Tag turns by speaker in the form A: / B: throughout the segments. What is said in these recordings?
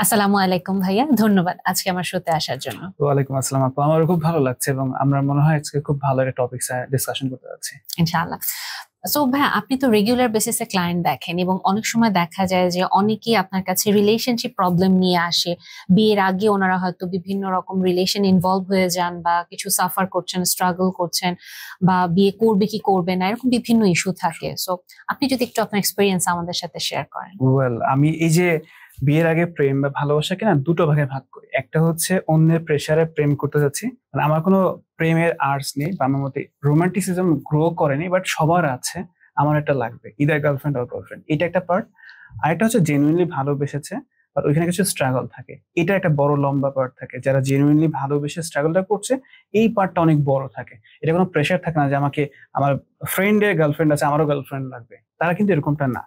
A: আসসালামু আলাইকুম ভাইয়া, ধন্যবাদ আজকে আমার শোতে আসার জন্য।
B: ওয়ালাইকুম আসসালাম আপু, আমারও খুব ভালো লাগছে এবং আমরা মনে হয় আজকে খুব ভালো একটা টপিক ডিসকাশন করতে যাচ্ছি।
A: ইনশাআল্লাহ। সো ভাইয়া, আপনি তো রেগুলার বেসিসে ক্লায়েন্ট দেখেন এবং অনেক সময় দেখা যায় যে অনেকেই আপনার কাছে রিলেশনশিপ প্রবলেম নিয়ে আসে। বিয়ের আগে ওনারা হয়তো বিভিন্ন রকম রিলেশন ইনভলভ হয়ে যান বা কিছু সাফার করছেন, স্ট্রাগল করছেন, বা বিয়ে করবে কি করবে না, এরকম বিভিন্ন ইস্যু থাকে। সো আপনি যদি একটু আপনার এক্সপিরিয়েন্স আমাদের সাথে শেয়ার করেন।
B: ওয়েল, আমি এই যে বিয়ের আগে প্রেম বা ভালোবাসাকে না দুটো ভাগে ভাগ করি। একটা হচ্ছে অন্যের প্রেসারে প্রেম করতে যাচ্ছি, মানে আমার কোনো প্রেমের আর্টস নেই বা আমার মধ্যে রোমান্টিসিজম গ্রো করেনি, বাট সবার আছে। আমার একটা লাগবে, ইদার গার্লফ্রেন্ড আর গার্লফ্রেন্ড, এটা একটা পার্ট। আরেকটা হচ্ছে জেনুইনলি ভালোবেসেছে বাট ওইখানে কিছু স্ট্রাগল থাকে, এটা একটা বড় লম্বা পার্ট থাকে। যারা জেনুইনলি ভালোবেসে স্ট্রাগলটা করছে, এই পার্টটা অনেক বড় থাকে। এটা কোনো প্রেশার থাকে না যে আমাকে আমার ফ্রেন্ডের গার্লফ্রেন্ড আছে আমারও গার্লফ্রেন্ড লাগবে, তারা কিন্তু এরকমটা না।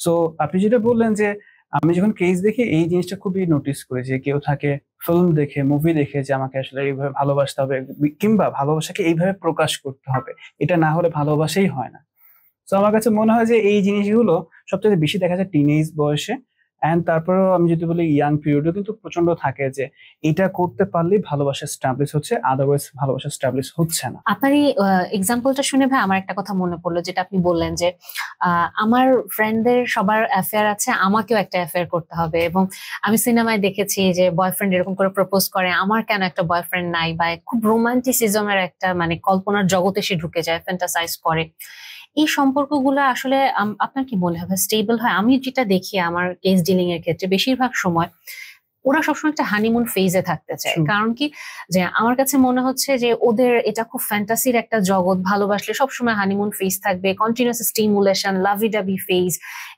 B: সো আপনি যেটা বললেন যে আমি যখন কেস দেখি এই জিনিসটা খুবই নোটিস করি যে কেউ থাকে ফিল্ম দেখে, মুভি দেখে যে আমাকে আসলে এইভাবে ভালোবাসতে হবে কিংবা ভালোবাসাকে এইভাবে প্রকাশ করতে হবে, এটা না হলে ভালোবাসাই হয় না। তো আমার কাছে মনে হয় যে এই জিনিসগুলো সবচেয়ে বেশি দেখা যায় টিনেজ বয়সে। এন্ড তারপরেও আমি যদি বলি ইয়াং পিরিয়ডও কিন্তু প্রচন্ড থাকে যে এটা করতে পারলেই ভালোবাসা স্টাবলিশ হচ্ছে, আদারওয়াইজ ভালোবাসা স্টাবলিশ হচ্ছে না।
A: আপনার এই এক্সাম্পলটা শুনে ভাই আমার একটা কথা মনে পড়লো, যেটা আপনি বললেন যে আমার ফ্রেন্ডদের সবার অ্যাফেয়ার আছে, আমাকেও একটা অ্যাফেয়ার করতে হবে। এবং আমি সিনেমায় দেখেছি যে বয়ফ্রেন্ড এরকম করে প্রপোজ করে, আমার কেন একটা বয়ফ্রেন্ড নাই, বা খুব রোমান্টিসিজমের একটা মানে কল্পনার জগতে সে ঢুকে যায়, ফ্যান্টাসাইজ করে। এই সম্পর্কগুলো আসলে আপনার কি মনে হয় স্টেবল হয়? আমি যেটা দেখি আমার কেস ডিলিং এর ক্ষেত্রে বেশিরভাগ সময় ওরা সবসময় একটা হানিমুন ফেজে থাকতে চায়।
B: True.
A: কারণ কি, যে আমার কাছে মনে হচ্ছে যে ওদের এটা খুব ফ্যান্টাসির একটা জগৎ, ভালোবাসলে সবসময় হানিমুন ফেজ থাকবে, কন্টিনিউয়াস স্টিমুলেশন, লাভি ডাবি ফেজ।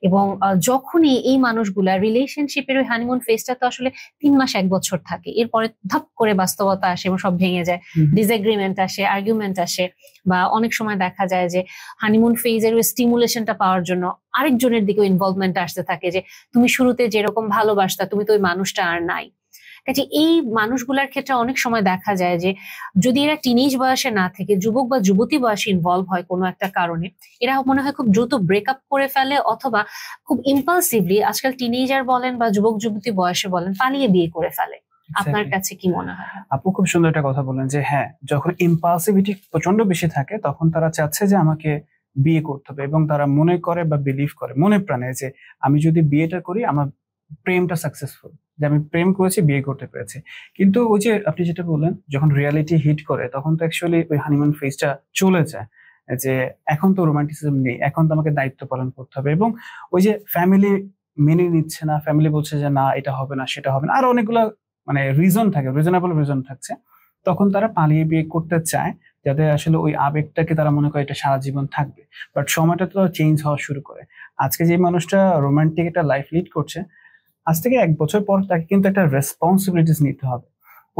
A: এবং যখনই এই মানুষগুলা রিলেশনশিপের ওই হানিমুন ফেজটা তো আসলে 3 মাস 1 বছর থাকে, এরপরে ধাপ করে বাস্তবতা আসে এবং সব ভেঙে যায়। ডিসএগ্রিমেন্ট আসে, আর্গুমেন্ট আসে, বা অনেক সময় দেখা যায় যে হানিমুন ফেজের ওই স্টিমুলেশনটা পাওয়ার জন্য আরেকজনের দিকে ইনভলভমেন্ট আসতে থাকে, যে তুমি শুরুতে যেরকম ভালোবাসতা তুমি তো ওই মানুষটা আর নাই। কাজে এই মানুষগুলোর ক্ষেত্রে অনেক সময় দেখা যায় যে যদি এরা টিনেজ বয়সে না থেকে যুবক বা যুবতী বয়সে ইনভলভ হয় কোনো একটা কারণে, এরা মনে হয় খুব দ্রুত ব্রেকআপ করে ফেলে, অথবা খুব ইম্পালসিভলি আজকাল টিনেজার বলেন বা যুবক যুবতী বয়সে বলেন পালিয়ে বিয়ে করে ফেলে। আপনার
B: Exactly.
A: কাছে কি মনে হয়?
B: আপু খুব সুন্দর একটা কথা বললেন যে হ্যাঁ, যখন ইম্পালসিভিটি প্রচন্ড বেশি থাকে তখন তারা চাচ্ছে যে আমাকে বিয়ে করতে হবে, এবং তারা মনে করে বা বিলিভ করে মনে প্রাণে যে আমি যদি বিয়েটা করি আমার প্রেমটা সাকসেসফুল, যে আমি প্রেম করেছি, বিয়ে করতে পেরেছি। কিন্তু ওই যে আপনি যেটা বললেন, যখন রিয়ালিটি হিট করে তখন তো অ্যাকচুয়ালি ওই হানিমুন ফেজটা চলে যায়, যে এখন তো রোমান্টিসিজম নেই, এখন তো আমাকে দায়িত্ব পালন করতে হবে। এবং ওই যে ফ্যামিলি মেনে নিচ্ছে না, ফ্যামিলি বলছে যে না এটা হবে না সেটা হবে না, আর অনেকগুলো মানে রিজন থাকে, রিজনেবল রিজন থাকছে, তখন তারা পালিয়ে বিয়ে করতে চায়, যাতে আসলে ওই আবেগটাকে তারা মনে করে এটা সারা জীবন থাকবে। বাট সময়টা তো চেঞ্জ হওয়া শুরু করে। আজকে যে মানুষটা রোমান্টিক একটা লাইফ লিড করছে, আজ থেকে 1 বছর পর তাকে কিন্তু একটা রেসপন্সিবিলিটিস নিতে হবে।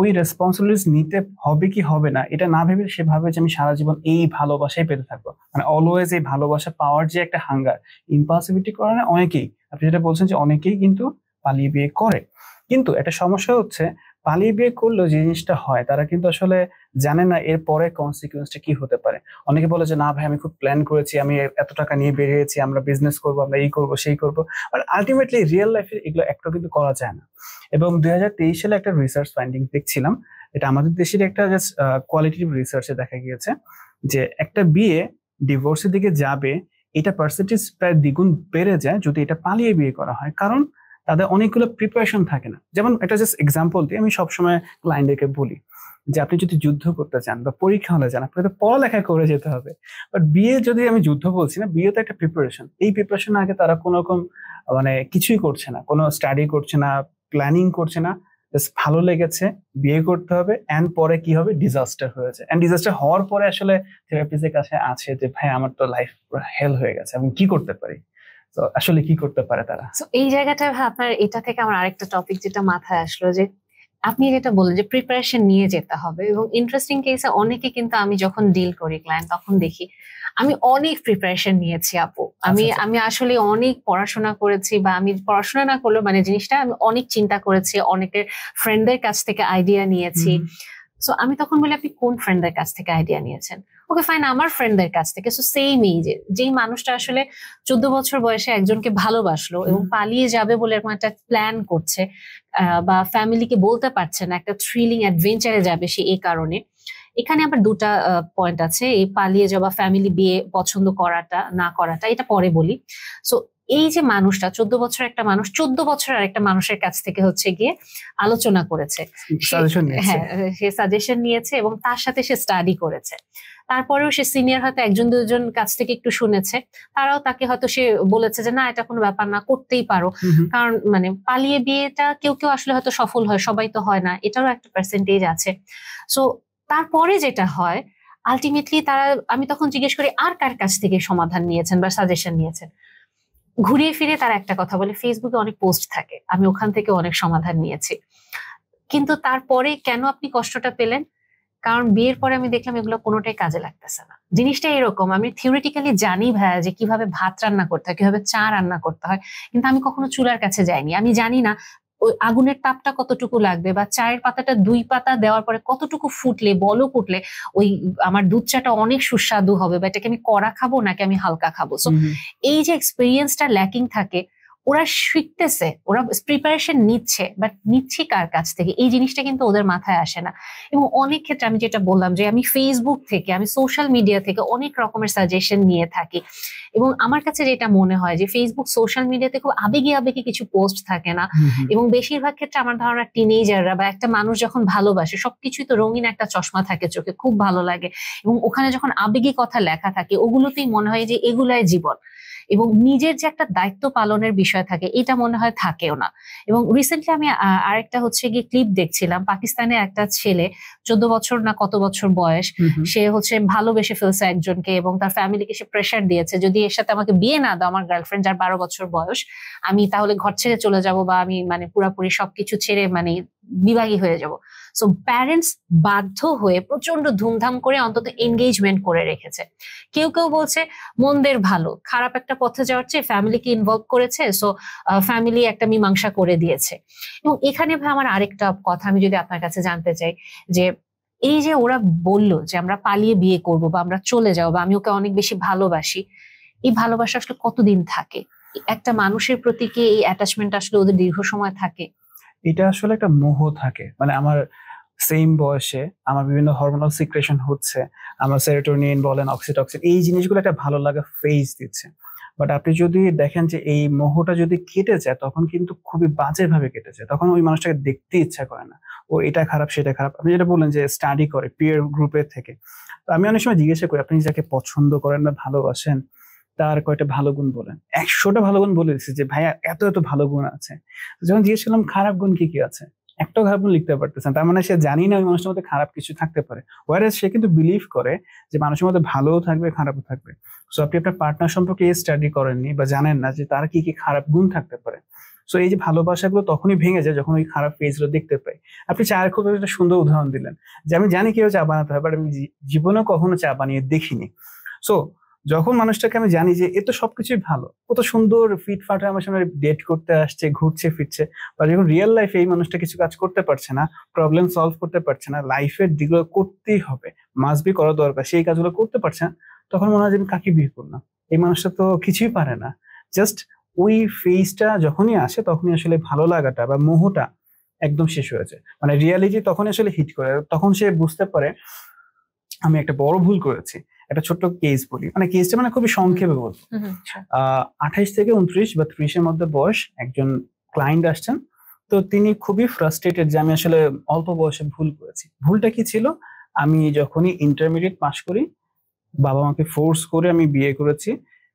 B: ওই রেসপন্সিবিলিটিস নিতে হবে কি হবে না এটা না ভেবে সে ভাবে যে আমি সারা জীবন এই ভালোবাসাই পেতে থাকবো, মানে অলওয়েজ এই ভালোবাসা পাওয়ার যে একটা হাঙ্গার, ইম্পালসিভিটি করে না অনেকেই, আপনি যেটা বলছেন যে অনেকেই কিন্তু পালিয়ে বিয়ে করে। কিন্তু একটা সমস্যা হচ্ছে, পালিয়ে বিয়ে করলেও যে জিনিসটা হয় তারা কিন্তু আসলে জানে না এর পরে কনসিকুয়েন্সটা কি হতে পারে। অনেকে বলে যে না ভাই আমি খুব প্ল্যান করেছি, আমি এত টাকা নিয়ে বেরিয়েছি, আমরা বিজনেস করবো, আমরা এই করবো সেই করবো, বাট আলটিমেটলি রিয়েল লাইফে এগুলো একটা কিন্তু করা যায় না। এবং 2023 সালে একটা রিসার্চ ফাইন্ডিং দেখছিলাম, এটা আমাদের দেশের একটা জাস্ট কোয়ালিটিভ রিসার্চে দেখা গিয়েছে যে একটা বিয়ে ডিভোর্সের দিকে যাবে, এটা পার্সেন্টেজ প্রায় দ্বিগুণ বেড়ে যায় যদি এটা পালিয়ে বিয়ে করা হয়। কারণ তাদের অনেকগুলো প্রিপারেশন থাকে না। যেমন একটা জাস্ট এক্সাম্পল দিয়ে আমি সবসময় ক্লায়েন্টদেরকে বলি যে আপনি যদি যুদ্ধ করতে চান বা পরীক্ষা হলে যান, আপনাকে তো পড়ালেখা করে যেতে হবে। বাট বিয়ে, যদি আমি যুদ্ধ বলছি না, বিয়ে তো একটা প্রিপারেশন। এই প্রিপারেশন আগে তারা কোনো রকম মানে কিছুই করছে না, কোনো স্টাডি করছে না, প্ল্যানিং করছে না, জাস্ট ভালো লেগেছে, বিয়ে করতে হবে, এন্ড পরে কি হবে, ডিজাস্টার হয়েছে। এন্ড ডিজাস্টার হওয়ার পরে আসলে থেরাপিস্টের কাছে আছে যে ভাই আমার তো লাইফ হেল হয়ে গেছে, আমি কি করতে পারি। তো আসলে কি করতে পারে তারা?
A: তো এই জায়গাটা ভাই, আপনার এটা থেকে আমার আরেকটা টপিক যেটা মাথায় আসলো, যে আপনি যেটা বললেন যে প্রিপারেশন নিয়ে যেতে হবে, এবং ইন্টারেস্টিং কেসে অনেকে কিন্তু আমি যখন ডিল করি ক্লায়েন্ট তখন দেখি আমি অনেক প্রিপারেশন নিয়েছি আপু। আমি
B: আচ্ছা আচ্ছা।
A: আমি আসলে অনেক পড়াশোনা করেছি, বা আমি পড়াশোনা না করলেও মানে জিনিসটা আমি অনেক চিন্তা করেছি, অনেকের ফ্রেন্ডদের কাছ থেকে আইডিয়া নিয়েছি।
B: হুম।
A: সো আমি তখন বলি আপনি কোন ফ্রেন্ডদের কাছ থেকে আইডিয়া নিয়েছেন? ওকে ফাইন, আমার ফ্রেন্ডদের কাছ থেকে। সো সেম এজে যেই মানুষটা আসলে 14 বছর বয়সে একজনকে ভালোবাসলো এবং পালিয়ে যাবে বলে এরকম একটা প্ল্যান করছে, বা ফ্যামিলিকে বলতে পারছে না, একটা থ্রিলিং অ্যাডভেঞ্চারে যাবে সে এই কারণে। এখানে আবার দুটা পয়েন্ট আছে, এই পালিয়ে যাওয়া, ফ্যামিলি বিয়ে পছন্দ করাটা না করাটা, এটা পরে বলি। সো এই যে মানুষটা 14 বছর, একটা মানুষ 14 বছর আর একটা মানুষের কাছ থেকে হচ্ছে গিয়ে আলোচনা করেছে, হ্যাঁ সে সাজেশন নিয়েছে এবং তার সাথে সে স্টাডি করেছে। তারপরেও সে সিনিয়র হয়তো একজন দুজন কাছ থেকে একটু শুনেছে, তারাও তাকে হয়তো সে বলেছে যে না এটা কোনো ব্যাপার না, করতেই পারো। কারণ মানে পালিয়ে বিয়েটা কেউ কেউ আসলে হয়তো সফল হয়, সবাই তো হয় না, এটারও একটা পার্সেন্টেজ আছে। সো তারপরে যেটা হয় আলটিমেটলি তারা, আমি তখন জিজ্ঞেস করি আর কার কাছ থেকে সমাধান নিয়েছেন বা সাজেশন নিয়েছেন, ঘুরিয়ে ফিরে তারা একটা কথা বলে ফেসবুকে অনেক পোস্ট থাকে, আমি ওখান থেকে অনেক সমাধান নিয়েছি। কিন্তু তারপরে কেন আপনি কষ্টটা পেলেন? কারণ বিয়ের পরে আমি দেখলাম এগুলো কোনোটাই কাজে লাগতেছে না। জিনিসটা এরকম, আমি থিওরিটিক্যালি জানি ভাইয়া যে কিভাবে ভাত রান্না করতে হয়, কিভাবে চা রান্না করতে হয়, কিন্তু আমি কখনো চুলার কাছে যাইনি। আমি জানি না ওই আগুনের তাপটা কতটুকু লাগবে, বা চায়ের পাতাটা 2 পাতা দেওয়ার পরে কতটুকু ফুটলে, বলক উঠলে ওই আমার দুধ চাটা অনেক সুস্বাদু হবে, বা এটাকে আমি কড়া খাবো নাকি আমি হালকা খাবো। সো এই যে এক্সপিরিয়েন্সটা ল্যাকিং থাকে, ওরা শিখতেছে, ওরা প্রিপারেশন নিচ্ছে, বাট নিচ্ছে কার কাছ থেকে, এই জিনিসটা কিন্তু ওদের মাথায় আসে না। এবং অনেক ক্ষেত্রে আমি যেটা বললাম যে আমি ফেসবুক থেকে, আমি সোশ্যাল মিডিয়া থেকে অনেক রকমের সাজেশন নিয়ে থাকি, এবং আমার কাছে যেটা মনে হয় যে ফেসবুক সোশ্যাল মিডিয়াতে খুব আবেগী আবেগী কিছু পোস্ট থাকে না, এবং বেশিরভাগ ক্ষেত্রে আমার ধারণা টিনেজাররা বা একটা মানুষ যখন ভালোবাসে, সবকিছুই তো রঙিন একটা চশমা থাকে চোখে, খুব ভালো লাগে, এবং ওখানে যখন আবেগী কথা লেখা থাকে ওগুলোতেই মনে হয় যে এগুলাই জীবন, এবং নিজের যে একটা দায়িত্ব পালনের বিষয় থাকে এটা মনে হয় থাকেও না। এবং রিসেন্টলি আমি আরেকটা হচ্ছে গিয়ে ক্লিপ দেখছিলাম, পাকিস্তানে একটা ছেলে 14 বছর না কত বছর বয়স, সে হচ্ছে ভালোবেসে ফেলছে একজনকে এবং তার ফ্যামিলিকে সে প্রেশার দিয়েছে, যদি এর সাথে আমাকে বিয়ে না দাও, আমার গার্লফ্রেন্ড যার 12 বছর বয়স, আমি তাহলে ঘর ছেড়ে চলে যাব, বা আমি মানে পুরাপুরি সবকিছু ছেড়ে মানে বিভাগী হয়ে যাব। সো প্যারেন্টস বাধ্য হয়ে প্রচন্ড ধুমধাম করে অন্তত এনগেজমেন্ট করে রেখেছে। কেউ কেউ বলছে মন্দের ভালো, খারাপ একটা পথে যাওয়ার চেয়ে ফ্যামিলিকে ইনভলভ করেছে, সো ফ্যামিলি একটা মীমাংসা করে দিয়েছে। এবং এখানে ভাই আমার আরেকটা কথা আমি যদি আপনার কাছে জানতে চাই, যে এই যে ওরা বললো যে আমরা পালিয়ে বিয়ে করব বা আমরা চলে যাবো বা আমি ওকে অনেক বেশি ভালোবাসি, এই ভালোবাসা আসলে কতদিন থাকে? একটা মানুষের প্রতি কি এই অ্যাটাচমেন্ট আসলে ওদের দীর্ঘ সময় থাকে?
B: এটা আসলে একটা মোহ থাকে, মানে আমার সেম বয়সে আমার বিভিন্ন হরমোনাল সিক্রেশন হচ্ছে, আমার সেরোটোনিন বলেন, অক্সিটক্সিন, এই জিনিসগুলো একটা ভালো লাগা ফেজ দিচ্ছে। বাট আপনি যদি দেখেন যে এই মোহটা যদি কেটে যায় তখন কিন্তু খুবই বাজে ভাবে কেটে যায়, তখন ওই মানুষটাকে দেখতে ইচ্ছা করে না, ও এটা খারাপ সেটা খারাপ। আপনি যেটা বললেন যে স্টাডি করে পিয়ার গ্রুপের থেকে, তো আমি অনেক সময় জিজ্ঞাসা করি আপনি যাকে পছন্দ করেন বা ভালোবাসেন তার কয়টা ভালো গুণ বলেন, 100টা ভালো গুণ বলে দিচ্ছে যে ভাইয়া এত এত ভালো গুণ আছে। যখন জিজ্ঞেস করলাম খারাপ গুণ কি কি আছে, একটাও খারাপ গুণ লিখতে পারতেছেন, তার মানে সে জানি না ওই মানুষের মধ্যে খারাপ কিছু থাকতে পারে, ওয়ারেস সে কিন্তু বিলিভ করে যে মানুষের মধ্যে ভালোও থাকবে খারাপও থাকবে। সো আপনি আপনার পার্টনার সম্পর্কে স্টাডি করেননি বা জানেন না যে তার কি কি খারাপ গুণ থাকতে পারে। সো এই যে ভালোবাসাগুলো তখনই ভেঙে যায় যখন ওই খারাপ ফেজগুলো দেখতে পাই। আপনি চায়ের খুব একটা সুন্দর উদাহরণ দিলেন, যে আমি জানি কিভাবে চা বানাতে হয় বাট আমি জীবনেও কখনো চা বানিয়ে দেখিনি। সো যখন মানুষটাকে আমি জানি যে এ তো সবকিছুই ভালো, কত সুন্দর ফিটফাট আমার সামনে ডেট করতে আসছে, ঘুরছে ফিরছে, বা যখন রিয়েল লাইফে এই মানুষটা কিছু কাজ করতে পারছে না, প্রবলেম সলভ করতে পারছে না, লাইফের যেগুলো করতেই হবে মাস্ট বি করা দরকার সেই কাজগুলো করতে পারছে না, তখন মনে হয় যে আমি কাকে বিয়ে করলাম, এই মানুষটা তো কিছুই পারে না। জাস্ট ওই ফেজটা যখনই আসে তখনই আসলে ভালো লাগাটা বা মোহটা একদম শেষ হয়েছে, মানে রিয়ালিটি তখন আসলে হিট করে, তখন সে বুঝতে পারে আমি একটা বড় ভুল করেছি। একটা ছোট্ট কেস বলি, মানে কেসটা মানে খুবই সংক্ষেপে বলবো। 28 থেকে 29 বা 30-এর মধ্যে বয়স, একজন ক্লায়েন্ট আসছেন, তো তিনি খুবই ফ্রাস্ট্রেটেড যে আমি আসলে অল্প বয়সে ভুল করেছি। ভুলটা কি ছিল, আমি যখনই ইন্টারমিডিয়েট পাশ করি বাবা মাকে ফোর্স করে আমি বিয়ে করেছি।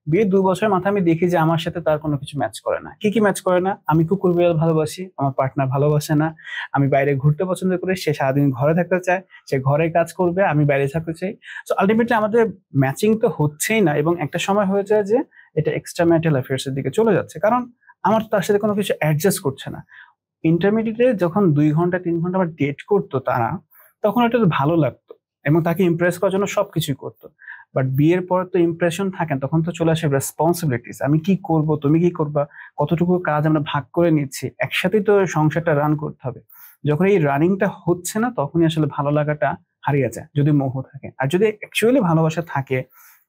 B: বিয়ে 2 বছরের মাথায় আমি দেখি যে আমার সাথে তার কোনো কিছু ম্যাচ করে না। কি কি ম্যাচ করে না? আমি কুকুর বিড়াল ভালোবাসি, আমার পার্টনার ভালোবাসে না। আমি বাইরে ঘুরতে পছন্দ করি, সে সারাদিন ঘরে থাকতে চায়, সে ঘরে কাজ করবে, আমি বাইরে থাকতে চাই। সো আলটিমেটলি আমাদের ম্যাচিং তো হচ্ছেই না, এবং একটা সময় হয়ে যায় যে এটা এক্সট্রা ম্যারিটাল অ্যাফেয়ার্স এর দিকে চলে যাচ্ছে, কারণ আমার তার সাথে কোনো কিছু অ্যাডজাস্ট করছে না। ইন্টারমিডিয়েটে যখন 2 ঘন্টা 3 ঘন্টা আমার ডেট করতো তারা, তখন এটা ভালো লাগতো এবং তাকে ইমপ্রেস করার জন্য সবকিছুই করতো। বাট বিয়ের পর তো ইমপ্রেশন থাকেন, তখন তো চলে আসে রেসপন্সিবিলিটিস, আমি কি করব, তুমি কি করবা, কতটুকু কাজ আমরা ভাগ করে নিচ্ছি, একসাথেই তো সংসারটা রান করতে হবে। যখন এই রানিংটা হচ্ছে না তখনই আসলে ভালো লাগাটা হারিয়ে যায় যদি মোহ থাকে। আর যদি অ্যাকচুয়ালি ভালোবাসা থাকে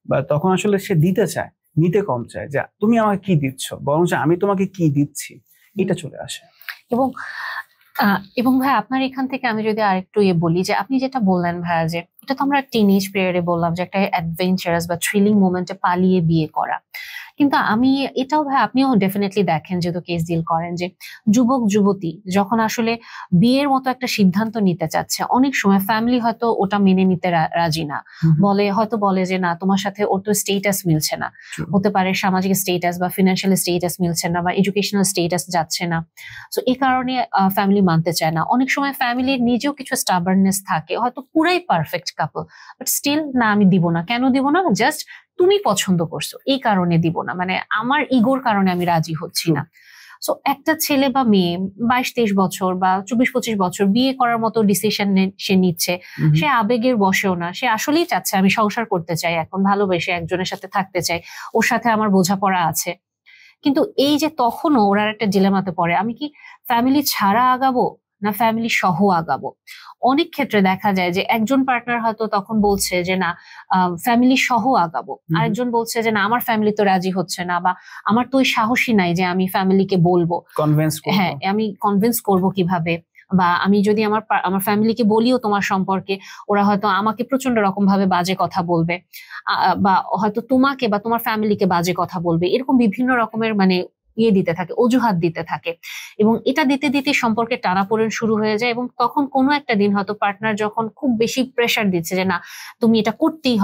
B: বা তখন আসলে সে দিতে চায়, নিতে কম চায়, যে তুমি আমাকে কি দিচ্ছ, বরং যে আমি তোমাকে কি দিচ্ছি, এটা চলে আসে।
A: এবং এবং ভাই আপনার এখান থেকে আমি যদি আরেকটু বলি, যে আপনি যেটা বললেন ভাইয়া, যে এটা তো আমরা টিনেজ পিরিয়ডে বললাম যে একটা অ্যাডভেঞ্চারাস বা থ্রিলিং মোমেন্টে পালিয়ে বিয়ে করা, কিন্তু আমি এটাও ভাই আপনিও ডেফিনেটলি দেখেন, যেহেতু কেস ডিল করেন, যে যুবক যুবতী যখন আসলে বিয়ের মতো একটা সিদ্ধান্ত নিতে চাচ্ছে, অনেক সময় ফ্যামিলি হয়তো ওটা মেনে নিতে রাজি না, বলে যে না তোমার সাথে ওর তো স্টেটাস মিলছে না, হতে পারে সামাজিক স্টেটাস বা ফিনান্সিয়াল স্টেটাস মিলছে না বা এডুকেশনাল স্টেটাস যাচ্ছে না, তো এই কারণে ফ্যামিলি মানতে চায় না। অনেক সময় ফ্যামিলির নিজেও কিছু স্টাবার্ননেস থাকে, হয়তো পুরাই পারফেক্ট কাপল, বাট স্টিল না আমি দিব না। কেন দিব না? জাস্ট তুমি পছন্দ করছো এই কারণে দিব না, মানে আমার ইগোর কারণে আমি রাজি হচ্ছি না। সো একটা ছেলে বা মেয়ে 22-23 বছর বা 24-25 বছর বিয়ে করার মতো ডিসিশন সে নিচ্ছে, সে আবেগের বশেও না, সে আসলেই চাচ্ছে আমি সংসার করতে চাই, এখন ভালোবেসে একজনের সাথে থাকতে চাই, ওর সাথে আমার বোঝাপড়া আছে। কিন্তু এই যে তখনও ওরা একটা ডিলেমাতে পড়ে, আমি কি ফ্যামিলি ছাড়া আগাবো না ফ্যামিলি সহ আগাবো। অনেক ক্ষেত্রে দেখা যায় যে একজন পার্টনার হয়তো তখন বলছে যে না ফ্যামিলি সহ আগাবো, আরেকজন বলছে যে না আমার ফ্যামিলি তো রাজি হচ্ছে না, বা আমার তো ওই সাহসী নাই যে আমি ফ্যামিলিকে বলবো, হ্যাঁ আমি কনভিন্স করবো কিভাবে, বা আমি যদি আমার ফ্যামিলিকে বলিও তোমার সম্পর্কে, ওরা হয়তো আমাকে প্রচন্ড রকম ভাবে বাজে কথা বলবে, বা হয়তো তোমাকে বা তোমার ফ্যামিলিকে বাজে কথা বলবে, এরকম বিভিন্ন রকমের মানে দিতে থাকে, অজুহাত দিতে থাকে, এবং এটা দিতে দিতে সম্পর্কে টানাপোড়েন শুরু হয়ে যায়। এবং তখন কোনো একটা দিন হয়তো পার্টনার যখন খুব বেশি প্রেশার দিচ্ছে যে না তুমি এটা করতেই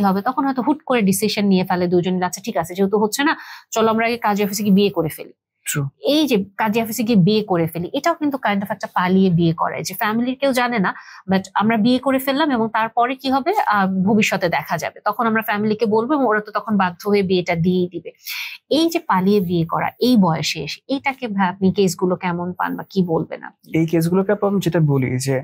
A: হবে, তখন হয়তো হুট করে ডিসিশন নিয়ে ফেলে দুজনে, আচ্ছা ঠিক আছে যেহেতু হচ্ছে না, চলো আমরা আগে কাজী অফিসে গিয়ে বিয়ে করে ফেলি। এই যে কাজী অফিসে গিয়ে বিয়ে করে ফেলি, এটাও কিন্তু কাইন্ড অফ একটা পালিয়ে বিয়ে করায়, যে ফ্যামিলির কেউ জানে না, বাট আমরা বিয়ে করে ফেললাম এবং তারপরে কি হবে ভবিষ্যতে দেখা যাবে, তখন আমরা ফ্যামিলিকে বলবো এবং ওরা তো তখন বাধ্য হয়ে বিয়েটা দিয়ে দিবে। এই যে পালিয়ে বিয়ে করা এই বয়সে এসে, এইটাকে আপনি কেসগুলো কেমন পান বা কি বলবেন আপনি?
B: এই কেসগুলোকে আমি যেটা বলি যে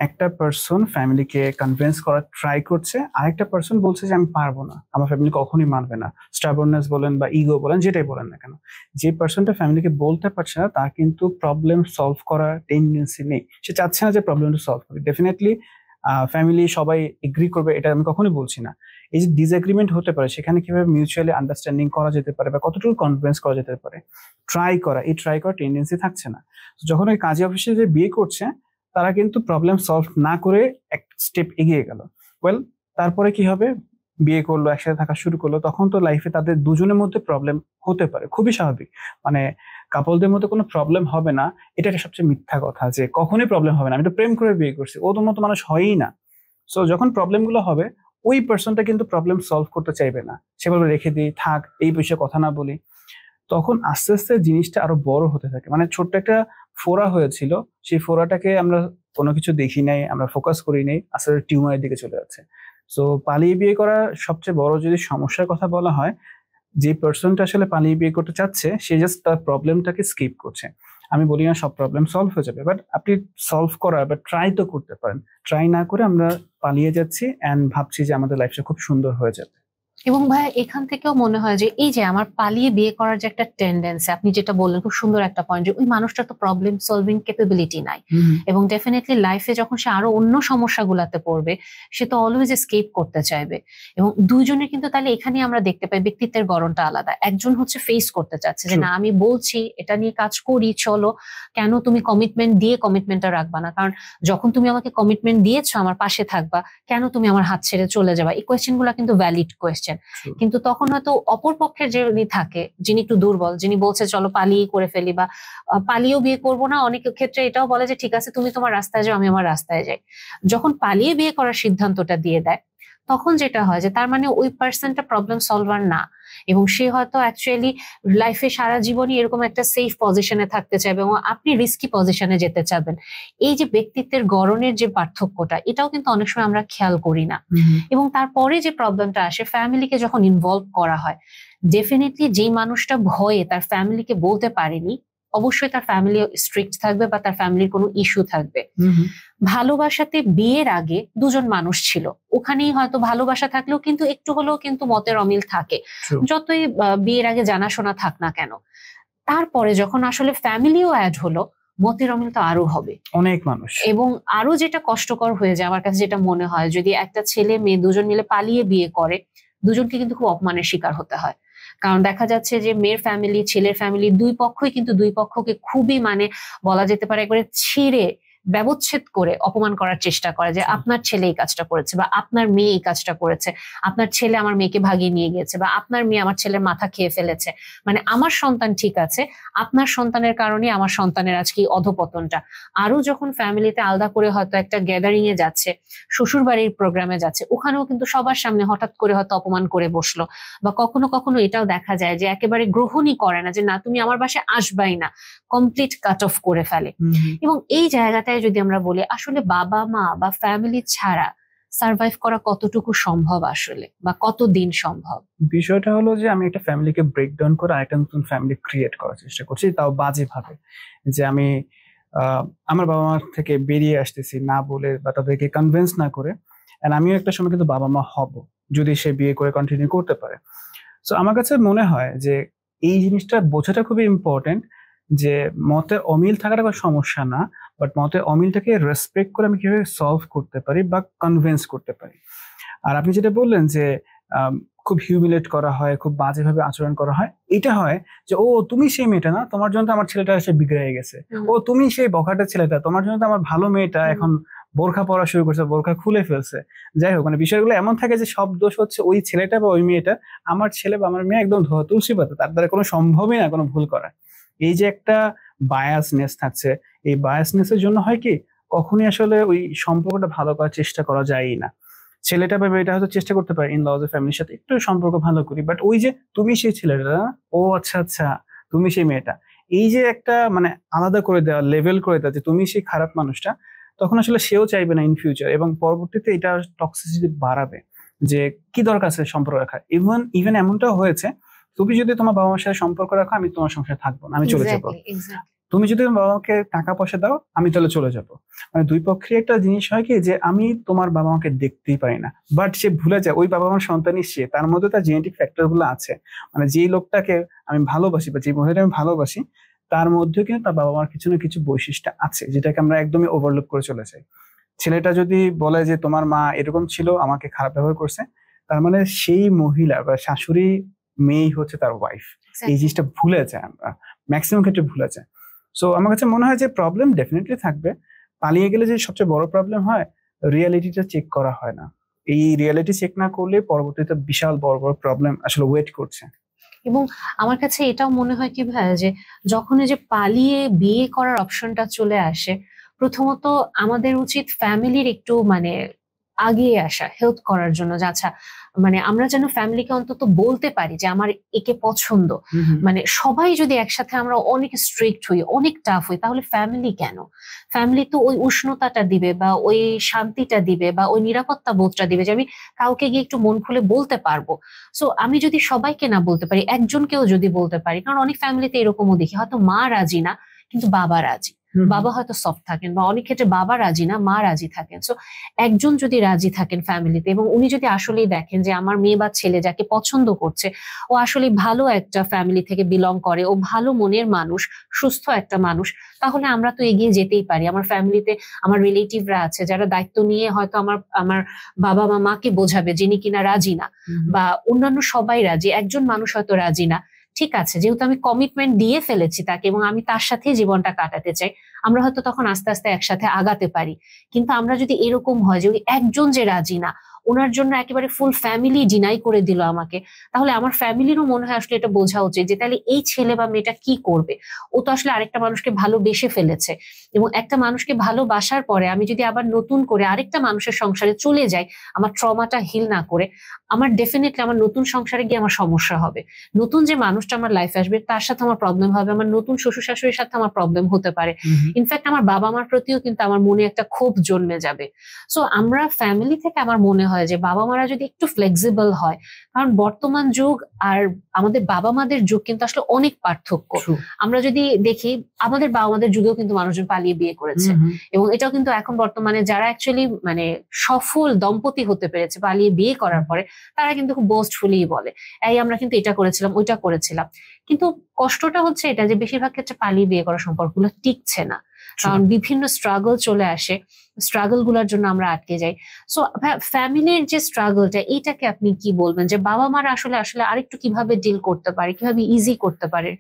B: একটা পার্সন ফ্যামিলিকে কনভিন্স করার ট্রাই করছে, আরেকটা পার্সন বলছে যে আমি পারবো না, আমার ফ্যামিলি কখনোই মানবে না, স্টাবর্ননেস বলেন বা ইগো বলেন, যেটাই বলেন না কেন, যে পার্সনটা ফ্যামিলিকে বলতে পারছে না তার কিন্তু প্রবলেম সলভ করার টেন্ডেন্সি নেই, সে চাচ্ছে না যে প্রবলেমটা সলভ করে। ডেফিনেটলি ফ্যামিলি সবাই এগ্রি করবে এটা আমি কখনোই বলছি না। এই যে ডিসএগ্রিমেন্ট হতে পারে, সেখানে কিভাবে মিউচুয়ালি আন্ডারস্ট্যান্ডিং করা যেতে পারে বা কতটুকু কনভিন্স করা যেতে পারে, ট্রাই করা টেন্ডেন্সি থাকছে না। যখন ওই কাজী অফিসে যে বিয়ে করছে তারা কিন্তু প্রবলেম সলভ না করে এক স্টেপ এগিয়ে গেল। ওয়েল, তারপরে কি হবে, বিয়ে করলো, একসাথে থাকা শুরু করলো, তখন তো লাইফে তাদের দুজনের মধ্যে প্রবলেম হতে পারে, খুবই স্বাভাবিক। মানে কাপলদের মধ্যে কোনো প্রবলেম হবে না, এটা একটা সবচেয়ে মিথ্যা কথা, যে কখনোই প্রবলেম হবে না, আমি তো প্রেম করে বিয়ে করছি, ও তোর মতো মানুষ হয়ই না। সো যখন প্রবলেম গুলো হবে, ওই পার্সনটা কিন্তু প্রবলেম সলভ করতে চাইবে না, সে বলবে রেখে দিই, থাক, এই বিষয়ে কথা না বলি। তখন আস্তে আস্তে জিনিসটা আরো বড় হতে থাকে। মানে ছোট্ট একটা ফোড়া হয়েছিল, সেই ফোড়াটাকে আমরা কোনো কিছু দেখি নাই, আমরা ফোকাস করি নাই, আস্তে আস্তে টিউমারের দিকে চলে যাচ্ছে। সো পালিয়ে বিয়ে করা সবচেয়ে বড় যদি সমস্যার কথা বলা হয়, যে পার্সনটা আসলে পালিয়ে বিয়ে করতে চাচ্ছে সে জাস্ট তার প্রবলেমটাকে স্কিপ করছে। আমি বলি না সব প্রবলেম সলভ হয়ে যাবে, বাট আপনি সলভ করার বা ট্রাই তো করতে পারেন। ট্রাই না করে আমরা পালিয়ে যাচ্ছি এন্ড ভাবছি যে আমাদের লাইফটা খুব সুন্দর হয়ে যাবে।
A: এবং ভাইয়া এখান থেকেও মনে হয় যে এই যে আমার পালিয়ে বিয়ে করার যে একটা টেন্ডেন্সি, আপনি যেটা বললেন খুব সুন্দর একটা পয়েন্ট, যে ওই মানুষটার তো প্রবলেম সলভিং ক্যাপাবিলিটি নাই, এবং ডেফিনেটলি লাইফে যখন সে আরো অন্য সমস্যাগুলোতে পড়বে সে তো অলওয়েজ এসকেপ করতে চাইবে। এবং দুইজনের কিন্তু তাহলে এখানে আমরা দেখতে পাই ব্যক্তিত্বের গড়নটা আলাদা। একজন হচ্ছে ফেস করতে চাচ্ছে যে না আমি বলছি এটা নিয়ে কাজ করি, চলো, কেন তুমি কমিটমেন্ট দিয়ে কমিটমেন্টটা রাখবা না, কারণ যখন তুমি আমাকে কমিটমেন্ট দিয়েছো আমার পাশে থাকবা, কেন তুমি আমার হাত ছেড়ে চলে যাবা? এই কোয়েশ্চেন গুলা কিন্তু ভ্যালিড কোয়েশ্চেন। কিন্তু তখন হয়তো অপর পক্ষের যিনি থাকে, যিনি একটু দুর্বল, যিনি বলছে চলো পালিয়ে করে ফেলি বা পালিয়েও বিয়ে করবো না, অনেক ক্ষেত্রে এটাও বলে যে ঠিক আছে তুমি তোমার রাস্তায় যাও, আমি আমার রাস্তায় যাই। যখন পালিয়ে বিয়ে করার সিদ্ধান্তটা দিয়ে দেয়, তখন যেটা হয় যে তার মানে ওই পার্সনটা প্রবলেম সলভার না, এবং সে হয়তো অ্যাকচুয়ালি লাইফে সারা জীবনই এরকম একটা সেফ পজিশনে থাকতে চাইবে এবং আপনি রিস্কি পজিশনে যেতে চাবেন। এই যে ব্যক্তিত্বের গড়নের যে পার্থক্যটা, এটাও কিন্তু অনেক সময় আমরা খেয়াল করি না। এবং তারপরে যে প্রবলেমটা আসে, ফ্যামিলিকে যখন ইনভলভ করা হয়, ডেফিনেটলি যেই মানুষটা ভয়ে তার ফ্যামিলিকে বলতে পারেনি, অবশ্যই তার ফ্যামিলি স্ট্রিক্ট থাকবে বা তার ফ্যামিলির কোনো ইস্যু থাকবে। ভালোবাসাতে বিয়ের আগে দুজন মানুষ ছিল, ওখানেই হয়তো ভালোবাসা থাকলেও কিন্তু একটু হলেও কিন্তু মতের অমিল থাকে, যতই বিয়ের আগে জানাশোনা থাক না কেন। তারপরে যখন আসলে ফ্যামিলিও অ্যাড হলো, মতের অমিল তো আরো হবে
B: অনেক মানুষ।
A: এবং আরো যেটা কষ্টকর হয়ে যায় আমার কাছে যেটা মনে হয়, যদি একটা ছেলে মেয়ে দুজন মিলে পালিয়ে বিয়ে করে, দুজনকে কিন্তু খুব অপমানের শিকার হতে হয়। কারণ দেখা যাচ্ছে যে মেয়ের ফ্যামিলি ছেলের ফ্যামিলি দুই পক্ষই কিন্তু দুই পক্ষকে খুবই মানে বলা যেতে পারে একবারে ছিঁড়ে ব্যবচ্ছেদ করে অপমান করার চেষ্টা করে, যে আপনার ছেলে এই কাজটা করেছে বা আপনার মেয়ে এই কাজটা করেছে, আপনার ছেলে আমার মেয়েকে ভাগিয়ে নিয়ে গিয়েছে বা আপনার মেয়ে আমার ছেলের মাথা খেয়ে ফেলেছে, মানে আমার সন্তান ঠিক আছে, আপনার সন্তানের কারণে আমার সন্তানের আজকে অধপতনটা। আরো যখন ফ্যামিলিতে আলাদা করে হয়তো একটা গ্যাদারিং এ যাচ্ছে, শ্বশুর বাড়ির প্রোগ্রামে যাচ্ছে, ওখানেও কিন্তু সবার সামনে হঠাৎ করে হয়তো অপমান করে বসলো, বা কখনো কখনো এটাও দেখা যায় যে একেবারে গ্রহণই করে না, যে না তুমি আমার বাসায় আসবাই না, কমপ্লিট কাট অফ করে ফেলে। এবং এই জায়গাটায় যদি আমরা বলি আসলে বাবা মা বা ফ্যামিলি ছাড়া সার্ভাইভ করা কতটুকু সম্ভব আসলে, বা কতদিন সম্ভব?
B: বিষয়টা হলো যে আমি একটা ফ্যামিলিকে ব্রেকডাউন করে আরেকটা নতুন ফ্যামিলি ক্রিয়েট করার চেষ্টা করছি, তাও বাজে ভাবে। যে আমি আমার বাবা মার থেকে বেরিয়ে আসতেছি না বলে বা তাদেরকে কনভিন্স না করে, এন্ড আমিও একটা সময় কিন্তু বাবা মা হব যদি সে বিয়ে করে কন্টিনিউ করতে পারে। সো আমার কাছে মনে হয় যে এই জিনিসটা বোঝাটা খুবই ইম্পর্টেন্ট, যে মতে অমিল থাকাটা কোনো সমস্যা না, বাট মতে অমিলটাকে রেসপেক্ট করে আমি কিভাবে সলভ করতে পারি বা কনভিন্স করতে পারি। আর আপনি যেটা বললেন যে খুব হিউমিলেট করা হয়, খুব বাজেভাবে আচরণ করা হয়, এটা হয় যে ও তুমি সেই মেয়েটা না, তোমার জন্য তো আমার ছেলেটা এসে বিগড়ে গেছে, ও তুমি সেই বখাটা ছেলেটা, তোমার জন্য তো আমার ভালো মেয়েটা এখন বোরখা পরা শুরু করছে, বোরখা খুলে ফেলছে। যাই হোক, মানে বিষয়গুলো এমন থাকে যে সব দোষ হচ্ছে ওই ছেলেটা বা ওই মেয়েটা, আমার ছেলে বা আমার মেয়ে একদম ধোয়া তুলসী পাতা, তার দ্বারা কোনো সম্ভবই না কোনো ভুল করা। এই যে একটা বায়াসনেস থাকছে, এই বায়াসনেসের জন্য হয় কি কখনই আসলে ওই সম্পর্কটা ভালো করার চেষ্টা করা যায়ই না। ছেলেটা বা মেয়েটা হয়তো চেষ্টা করতে পারে ইন লজ ফ্যামিলির সাথে একটু সম্পর্ক ভালো করি, বাট ওই যে তুমি সেই ছেলেটা, ও আচ্ছা আচ্ছা তুমি সেই মেয়েটা, এই যে একটা মানে আলাদা করে দেওয়া, লেভেল করে দেওয়া যে তুমি সেই খারাপ মানুষটা, তখন আসলে সেও চাইবে না ইন ফিউচার, এবং পরবর্তীতে এটা টক্সিসিটি বাড়াবে। যে কি দরকার আছে সম্পর্ক রাখা? ইভেন এমনটাও হয়েছে, তুমি যদি তোমার বাবা মার সাথে সম্পর্ক রাখো, আমি তোমার সংসারে থাকবো না, আমি চলে যাবো। তুমি যদি তোমার বাবা মাকে টাকা পয়সা দাও, আমি তাহলে চলে যাবো। মানে দুই পক্ষের একটা জিনিস হয় কি যে আমি তোমার বাবা মাকে দেখতেই পারি না, বাট সে ভুলে যায় ওই বাবা মার সন্তানই সে, তার মধ্যে তার জেনেটিক ফ্যাক্টর গুলো আছে। মানে যেই লোকটাকে আমি ভালোবাসি বা যে মহিলাকে আমি ভালোবাসি, তার মধ্যেও কিন্তু তার বাবা মার কিছু না কিছু বৈশিষ্ট্য আছে, যেটাকে আমরা একদমই ওভারলুক করে চলে যাই। ছেলেটা যদি বলে যে তোমার মা এরকম ছিল, আমাকে খারাপ ব্যবহার করছে, তার মানে সেই মহিলা বা শাশুড়ি মেয়েই হচ্ছে তার ওয়াইফ। এই জিনিসটা ভুলে যায়, আমরা ম্যাক্সিমাম ক্ষেত্রে ভুলে যায়। সো আমার কাছে মনে হয় যে প্রবলেম ডেফিনেটলি থাকবে। পালিয়ে গেলে যে সবচেয়ে বড় প্রবলেম হয়, রিয়েলিটিটা চেক করা হয় না। এই রিয়েলিটি চেক না করলে পরবর্তীতে বিশাল বড় বড় প্রবলেম আসলে ওয়েট করছে।
A: এবং আমার কাছে এটাও মনে হয় কি ভাইয়া, যে যখন এই যে পালিয়ে বিয়ে করার অপশনটা চলে আসে, প্রথমত আমাদের উচিত ফ্যামিলির একটু মানে আগিয়ে আসা, হেল্প করার জন্য, যে আচ্ছা মানে আমরা যেন ফ্যামিলিকে অন্তত বলতে পারি যে আমার একে পছন্দ। মানে সবাই যদি একসাথে আমরা অনেক স্ট্রিক্ট হই, অনেক টাফ হই, তাহলে ফ্যামিলি কেন? ফ্যামিলি তো ওই উষ্ণতাটা দিবে বা ওই শান্তিটা দিবে বা ওই নিরাপত্তা বোধটা দিবে, যে আমি কাউকে গিয়ে একটু মন খুলে বলতে পারবো। সো আমি যদি সবাইকে না বলতে পারি, একজনকেও যদি বলতে পারি, কারণ অনেক ফ্যামিলিতে এরকমও দেখি হয়তো মা রাজি না কিন্তু বাবা রাজি, বাবা হয়তো সফট থাকেন, বা অনেক ক্ষেত্রে বাবা রাজি না মা রাজি থাকেন। সো একজন যদি রাজি থাকেন ফ্যামিলিতে, এবং উনি যদি আসলেই দেখেন যে আমার মেয়ে বা ছেলে যাকে পছন্দ করছে ও আসলে ভালো একটা ফ্যামিলি থেকে বিলং করে, ও ভালো মনের মানুষ, সুস্থ একটা মানুষ, তাহলে আমরা তো এগিয়ে যেতেই পারি। আমার ফ্যামিলিতে আমার রিলেটিভরা আছে যারা দায়িত্ব নিয়ে হয়তো আমার বাবা মা মাকে বোঝাবে, যিনি কিনা রাজি না, বা অন্যান্য সবাই রাজি, একজন মানুষ হয়তো রাজি না। ঠিক আছে, যেহেতু আমি কমিটমেন্ট দিয়ে ফেলেছি তাকে এবং আমি তার সাথে জীবনটা কাটাতে চাই, আমরা হয়তো তখন আস্তে আস্তে একসাথে আগাতে পারি। কিন্তু আমরা যদি এরকম হয় যে একজন যে রাজি না, ওনার জন্য একেবারে ফুল ফ্যামিলি ডিনাই করে দিল আমাকে, তাহলে আমার ফ্যামিলিরও মনে হয় আসলে এটা বোঝা উচিত যে তাহলে এই ছেলে বা মেয়েটা কি করবে। ও তো আসলে আরেকটা মানুষকে ভালোবেসে ফেলেছে, এবং একটা মানুষকে ভালোবাসার পরে আমি যদি আবার নতুন করে আরেকটা মানুষের সংসারে চলে যাই, আমার ট্রমাটা হিল না করে, আমার ডেফিনেটলি আমার নতুন সংসারে গিয়ে আমার সমস্যা হবে। নতুন যে মানুষটা আমার লাইফে আসবে তার সাথে আমার প্রবলেম হবে, আমার নতুন শ্বশুর শাশুড়ির সাথে আমার প্রবলেম হতে পারে, ইনফ্যাক্ট আমার বাবা মার প্রতিও কিন্তু আমার মনে একটা ক্ষোভ জন্মে যাবে। সো আমরা ফ্যামিলি থেকে আমার মনে হয় যে বাবা মারা যদি একটু ফ্লেক্সিবল হয়, কারণ বর্তমান যুগ আর আমাদের বাবা মাদের যুগ কিন্তু আসলে অনেক পার্থক্য। আমরা যদি দেখি আমাদের বাবা মাদের যুগেও কিন্তু মানুষজন পালিয়ে বিয়ে করেছে, এবং এটাও কিন্তু এখন বর্তমানে যারা অ্যাকচুয়ালি মানে সফল দম্পতি হতে পেরেছে পালিয়ে বিয়ে করার পরে, তারা কিন্তু খুব বোস্টফুলি বলে এই আমরা কিন্তু এটা করেছিলাম ওইটা করেছিলাম। কিন্তু কষ্টটা হচ্ছে এটা যে বেশিরভাগ ক্ষেত্রে পালিয়ে বিয়ে করা সম্পর্কগুলো টিকছে না। কারণ বিভিন্ন স্ট্রাগল চলে আসে, স্ট্রাগল গুলার জন্য আমরা আটকে যাই। সো ফ্যামিলির যে স্ট্রাগলটা, এটাকে আপনি কি বলবেন যে বাবা মারা আসলে আসলে আরেকটু কিভাবে ডিল করতে পারে, কিভাবে ইজি করতে পারে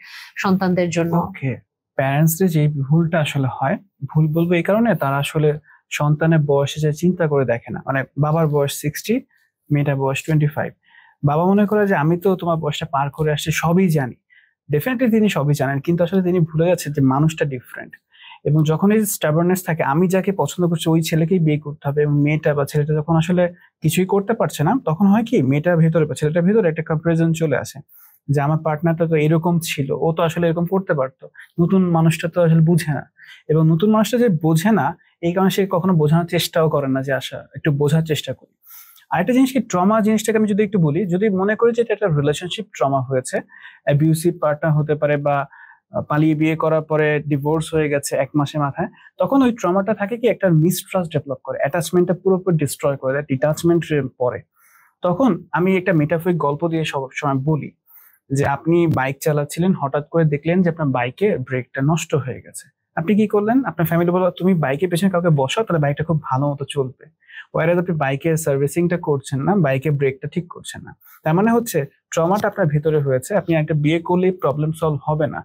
A: সন্তানদের জন্য?
B: ওকে, প্যারেন্টসদের যে ভুলটা আসলে হয়, ভুল বলবো এই কারণে তারা আসলে সন্তানের বয়সে যে চিন্তা করে দেখে না। মানে বাবার বয়স 60, মেয়েটার বয়স 25, বাবা মনে করে যে আমি তো তোমার বয়সটা পার করে আসছি, সবই জানি। ডেফিনেটলি তিনি সবই জানেন, কিন্তু আসলে তিনি ভুলে যাচ্ছেন যে মানুষটা ডিফারেন্ট। এবং যখন এই স্টাবারনেস থাকে, আমি যাকে পছন্দ করছি ওই ছেলেকেই বিয়ে করতে হবে, এবং মেয়েটা বা ছেলেটা যখন আসলে কিছুই করতে পারছে না, তখন হয় কি মেয়েটার ভেতরে বা ছেলেটার ভেতরে একটা কম্পারিজন চলে আসে যে আমার পার্টনারটা তো এরকম ছিল, ও তো আসলে এরকম করতে পারতো, নতুন মানুষটা তো আসলে বুঝে না। এবং নতুন মানুষটা যে বোঝে না, এই কারণে সে কখনো বোঝানোর চেষ্টাও করে না যে আসা একটু বোঝার চেষ্টা করি। আরেকটা জিনিস কি, ট্রমা জিনিসটাকে আমি যদি একটু বলি, যদি মনে করি যে এটা একটা রিলেশনশিপ ট্রমা হয়েছে, অ্যাবিউসিভ পার্টনার হতে পারে বা পালিয়ে বিয়ে করার পরে ডিভোর্স হয়ে গেছে 1 মাসের মাথায়, তখন ওই ট্রমাটা থাকে কি একটা মিসট্রাস্ট ডেভেলপ করে, অ্যাটাচমেন্টটা পুরোপুরি ডিস্ট্রয় করে দেয় ডিটাচমেন্ট পরে। তখন আমি একটা মেটাফরিক গল্প দিয়ে সব সময় বলি যে আপনি বাইক চালাচ্ছিলেন, হঠাৎ করে দেখলেন যে আপনার বাইকে ব্রেকটা নষ্ট হয়ে গেছে। আপনি কি করলেন? আপনার ফ্যামিলি বলল তুমি বাইকের পেছনে কাউকে বসাও, তাহলে বাইকটা খুব ভালো মতো চলবে। ওয়াইরাজ আপনি বাইকের সার্ভিসিংটা করছেন না, বাইকের ব্রেকটা ঠিক করছেন না। তার মানে হচ্ছে ট্রমাটা আপনার ভিতরে হয়েছে। আপনি একটা বিয়ে করলেই প্রবলেম সলভ হবে না,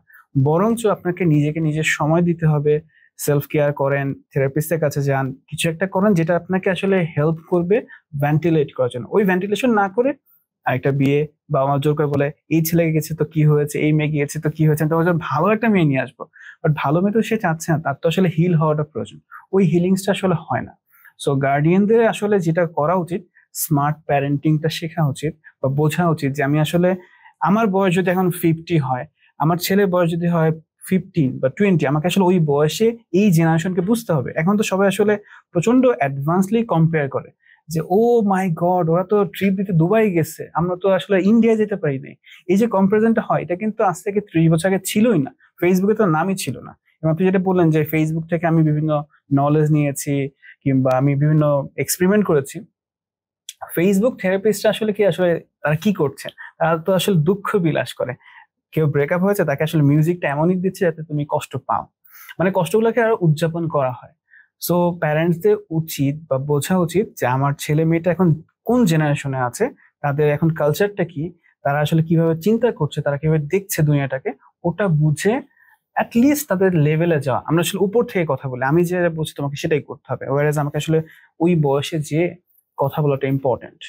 B: বরঞ্চ আপনাকে নিজেকে নিজের সময় দিতে হবে, সেলফ কেয়ার করেন, থেরাপিস্টের কাছে যান, কিছু একটা করেন যেটা আপনাকে আসলে হেল্প করবে ভেন্টিলেট করার জন্য। ওই ভেন্টিলেশন না করে আরেকটা বিয়ে, বা আমার জোর করে বলে এই ছেলে গেছে তো কি হয়েছে, এই মেয়ে গিয়েছে তো কি হয়েছে, তোমার ভালো একটা মেয়ে নিয়ে আসবো। বাট ভালো মেয়ে তো সে চাচ্ছে না, তার তো আসলে হিল হওয়াটা প্রয়োজন। ওই হিলিংসটা আসলে হয় না। সো গার্ডিয়ানদের আসলে যেটা করা উচিত, স্মার্ট প্যারেন্টিংটা শেখা উচিত বা বোঝা উচিত যে আমি আসলে, আমার বয়স যদি এখন 50 হয়, আমার ছেলের বয়স যদি হয় 15 বা 20, আমাকে আসলে ওই বয়সে এই জেনারেশনকে বুঝতে হবে। এখন তো সবাই আসলে প্রচন্ড অ্যাডভান্সলি কম্পেয়ার করে যে ও মাই গড, ওরা তো ট্রিপ দিতে দুবাই গেছে, আমরা তো আসলে ইন্ডিয়া যেতে পারি নাই। এই যে কম্পারিজনটা হয়, এটা কিন্তু আজ থেকে 30 বছর আগে ছিলই না। ফেসবুকে তো নামই ছিল না। এবং আপনি যেটা বললেন যে ফেসবুক থেকে আমি বিভিন্ন নলেজ নিয়েছি কিংবা আমি বিভিন্ন এক্সপেরিমেন্ট করেছি, ফেসবুক থেরাপিস্ট আসলে কি, আসলে তারা কি করছে? তারা তো আসলে দুঃখ বিলাস করে। কেউ ব্রেকআপ হয়েছে, তাকে আসলে মিউজিকটা এমনই দিচ্ছে যাতে তুমি কষ্ট পাও, মানে কষ্টগুলোকে আরো উদযাপন করা হয়। সো প্যারেন্টসদের উচিত বা বোঝা উচিত যে আমার ছেলে মেয়েটা এখন কোন জেনারেশনে আছে, তাদের এখন কালচারটা কি, তারা আসলে কিভাবে চিন্তা করছে, তারা কিভাবে দেখছে দুনিয়াটাকে, ওটা বুঝে অ্যাটলিস্ট তাদের লেভেলে যাওয়া। আমরা আসলে উপর থেকে কথা বলি, আমি যে বলছি তোমাকে সেটাই করতে হবে, ওয়ারেজ আমাকে আসলে ওই বয়সে যে কথা বলাটা ইম্পর্টেন্ট।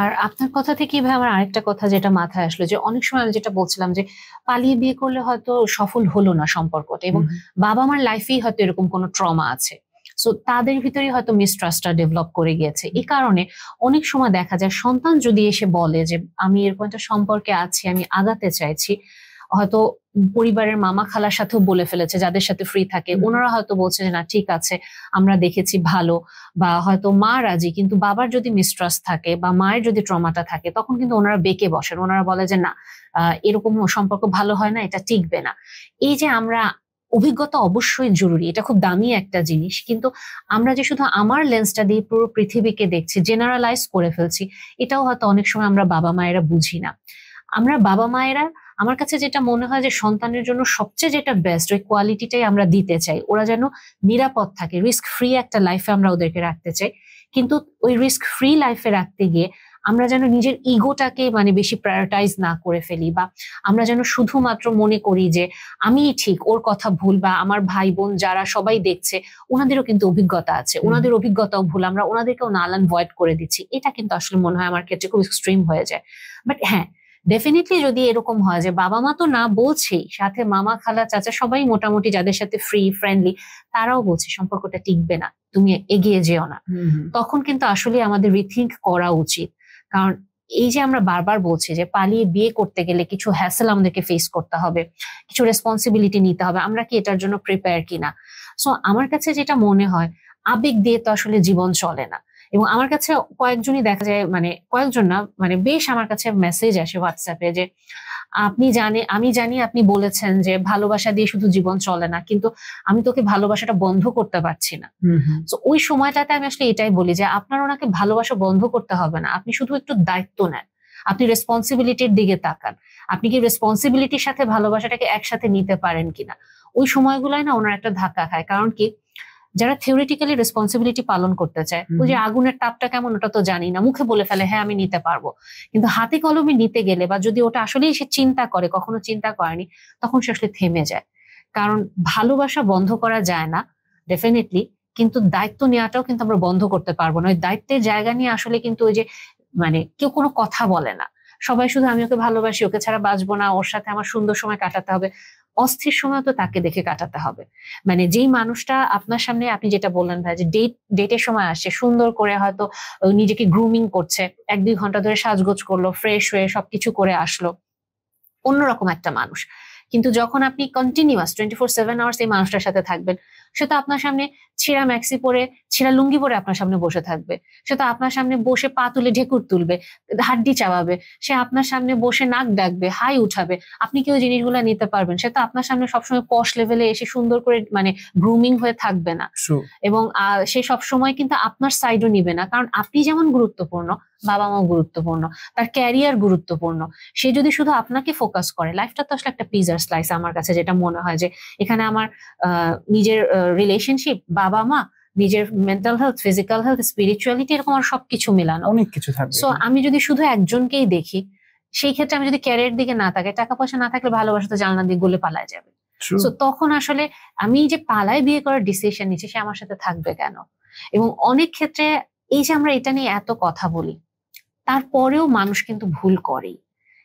A: আর আপনার কথা থেকে ভাই আমার আরেকটা কথা যেটা মাথায় আসলো, যে অনেক সময় আমি যেটা বলছিলাম যে পালিয়ে বিয়ে করলে হয়তো সফল হলো না সম্পর্কটা, এবং বাবা মার লাইফেই হয়তো এরকম কোনো ট্রমা আছে, সো তাদের ভিতরে হয়তো মিসট্রাস্টটা ডেভেলপ করে গিয়েছে। এই কারণে অনেক সময় দেখা যায় সন্তান যদি এসে বলে যে আমি এরকম একটা সম্পর্কে আছি, আমি আগাতে চাইছি, হয়তো পরিবারের মামা খালার সাথেও বলে ফেলেছে, যাদের সাথে ফ্রি থাকে ওনারা হয়তো বলছে যে না ঠিক আছে আমরা দেখেছি ভালো, বা হয়তো মা রাজি, কিন্তু বাবার যদি মিসট্রাস্ট থাকে বা মায়ের যদি ট্রমাটা থাকে, তখন কিন্তু ওনারা বেঁকে বসেন, ওনারা বলে যে না এরকম সম্পর্ক ভালো হয় না, এটা টিকবে না। এই যে আমরা, অভিজ্ঞতা অবশ্যই জরুরি, এটা খুব দামি একটা জিনিস, কিন্তু আমরা যে শুধু আমার লেন্সটা দিয়ে পুরো পৃথিবীকে দেখছি, জেনারেলাইজ করে ফেলছি, এটাও হয়তো অনেক সময় আমরা বাবা মায়েরা বুঝি না। আমরা বাবা মায়েরা, আমার কাছে যেটা মনে হয় যে সন্তানের জন্য সবচেয়ে যেটা বেস্ট, ওই কোয়ালিটিটাই আমরা দিতে চাই, ওরা যেন নিরাপদ থাকে, রিস্ক ফ্রি একটা লাইফে আমরা ওদেরকে রাখতে চাই। কিন্তু ওই রিস্ক ফ্রি লাইফে রাখতে গিয়ে আমরা যেন নিজের ইগোটাকে মানে বেশি প্রায়োরিটাইজ না করে ফেলি, বা আমরা যেন শুধুমাত্র মনে করি যে আমি ঠিক, ওর কথা ভুল, বা আমার ভাই বোন যারা সবাই দেখছে ওনাদেরও কিন্তু অভিজ্ঞতা আছে, ওনাদের অভিজ্ঞতাও ভুল, আমরা ওনাদেরকেও নাল অ্যাভয়েড করে দিচ্ছি। এটা কিন্তু আসলে মনে হয় আমার ক্ষেত্রে খুব এক্সট্রিম হয়ে যায়। বাট হ্যাঁ, ডেফিনেটলি যদি এরকম হয় যে বাবা মা তো না বলছেই, সাথে মামা খালা চাচা সবাই মোটামুটি যাদের সাথে ফ্রি ফ্রেন্ডলি, তারাও বলছে সম্পর্কটা টিকবে না, তুমি এগিয়ে যেও না, তখন কিন্তু আসলে আমাদের রিথিঙ্ক করা উচিত। কারণ এই যে আমরা বারবার বলছি যে পালিয়ে বিয়ে করতে গেলে কিছু হ্যাসেল আমাদেরকে ফেস করতে হবে, কিছু রেসপন্সিবিলিটি নিতে হবে, আমরা কি এটার জন্য প্রিপেয়ার কিনা। সো আমার কাছে যেটা মনে হয়, আবেগ দিয়ে তো আসলে জীবন চলে না। এবং আমার কাছে কয়েকজনই দেখা যায়, মানে কয়েকজন না, মানে বেশ আমার কাছে মেসেজ আসে হোয়াটসঅ্যাপে যে আমি জানি আপনি বলেছেন যে ভালোবাসা দিয়ে শুধু জীবন চলে না, কিন্তু আমি তোকে ভালোবাসাটা বন্ধ করতে পারছি না। তো ওই সময়টাতে আমি আসলে এটাই বলি যে আপনার ওনাকে ভালোবাসা বন্ধ করতে হবে না, আপনি শুধু একটু দায়িত্ব নেন, আপনি রেসপন্সিবিলিটির দিকে তাকান, আপনি কি রেসপন্সিবিলিটির সাথে ভালোবাসাটাকে একসাথে নিতে পারেন কিনা। ওই সময়গুলোয় না ওনার একটা ধাক্কা খায়। কারণ কি, যারা থিওরিটিক্যালি রেসপন্সিবিলিটি পালন করতে চায়, ওই যে আগুনের তাপটা কেমন ওটা তো জানি না, মুখে বলে ফেলে হ্যাঁ আমি নিতে পারবো, কিন্তু হাতে কলমে নিতে গেলে বা যদি ওটা আসলেই সে চিন্তা করে, কখনো চিন্তা করেনি, তখন সে আসলে থেমে যায়। কারণ ভালোবাসা বন্ধ করা যায় না ডেফিনেটলি, কিন্তু দায়িত্ব নেওয়াটাও কিন্তু আমরা বন্ধ করতে পারবো না। ওই দায়িত্বের জায়গা নিয়ে আসলে কিন্তু ওই যে মানে কেউ কোনো কথা বলে না, সবাই শুধু আমি ওকে ভালোবাসি, ওকে ছাড়া বাঁচবো না, ওর সাথে আমার সুন্দর সময় কাটাতে হবে, অস্থির সময় তো তাকে দেখে কাটাতে হবে। মানে যেই মানুষটা আপনার সামনে, আপনি যেটা বললেন ভাই, যে ডেটের সময় আসছে, সুন্দর করে হয়তো নিজেকে গ্রুমিং করছে, 1-2 ঘন্টা ধরে সাজগোজ করলো, ফ্রেশ হয়ে সবকিছু করে আসলো, অন্যরকম একটা মানুষ। কিন্তু যখন আপনি কন্টিনিউয়াস 24/7 আওয়ার্স এই মানুষটার সাথে থাকবেন, সে তো আপনার সামনে ছেঁড়া ম্যাক্সি পরে, ছেঁড়া লুঙ্গি পরে আপনার সামনে বসে থাকবে, সে তো আপনার সামনে বসে পা তুলে ঢেকুর তুলবে, হাড্ডি চাবাবে, সে আপনার সামনে বসে নাক ডাকবে, হাই উঠাবে, আপনি কি ওই জিনিসগুলো নিতে পারবেন? সে তো আপনার সামনে সবসময় পশ লেভেলে এসে সুন্দর করে মানে গ্রুমিং হয়ে থাকবে না। এবং সে সবসময় কিন্তু আপনার সাইডও নিবে না, কারণ আপনি যেমন গুরুত্বপূর্ণ, বাবা মাও গুরুত্বপূর্ণ, তার ক্যারিয়ার গুরুত্বপূর্ণ। সে যদি শুধু আপনাকে ফোকাস করে, লাইফটা তো আসলে একটা পিজার স্লাইস আমার কাছে যেটা মনে হয়, যে এখানে আমার নিজের রিলেশনশিপ, বাবা মা, নিজের mental health, physical health, spirituality, এরকম আর সবকিছু মিলানো,
B: অনেক কিছু থাকবে।
A: সো আমি যদি শুধু একজনকেই দেখি, সেই ক্ষেত্রে আমি যদি ক্যারিয়ার দিকে না তাকাই, টাকা পয়সা না থাকলে ভালোবাসা তো জানলা দিয়ে গলে পালায় যাবে। সো তখন আসলে আমি যে পালায় বিয়ে করার ডিসিশন নিচ্ছি, সে আমার সাথে থাকবে কেন? এবং অনেক ক্ষেত্রে এই যে আমরা এটা নিয়ে এত কথা বলি, তারপরেও মানুষ কিন্তু ভুল করেই,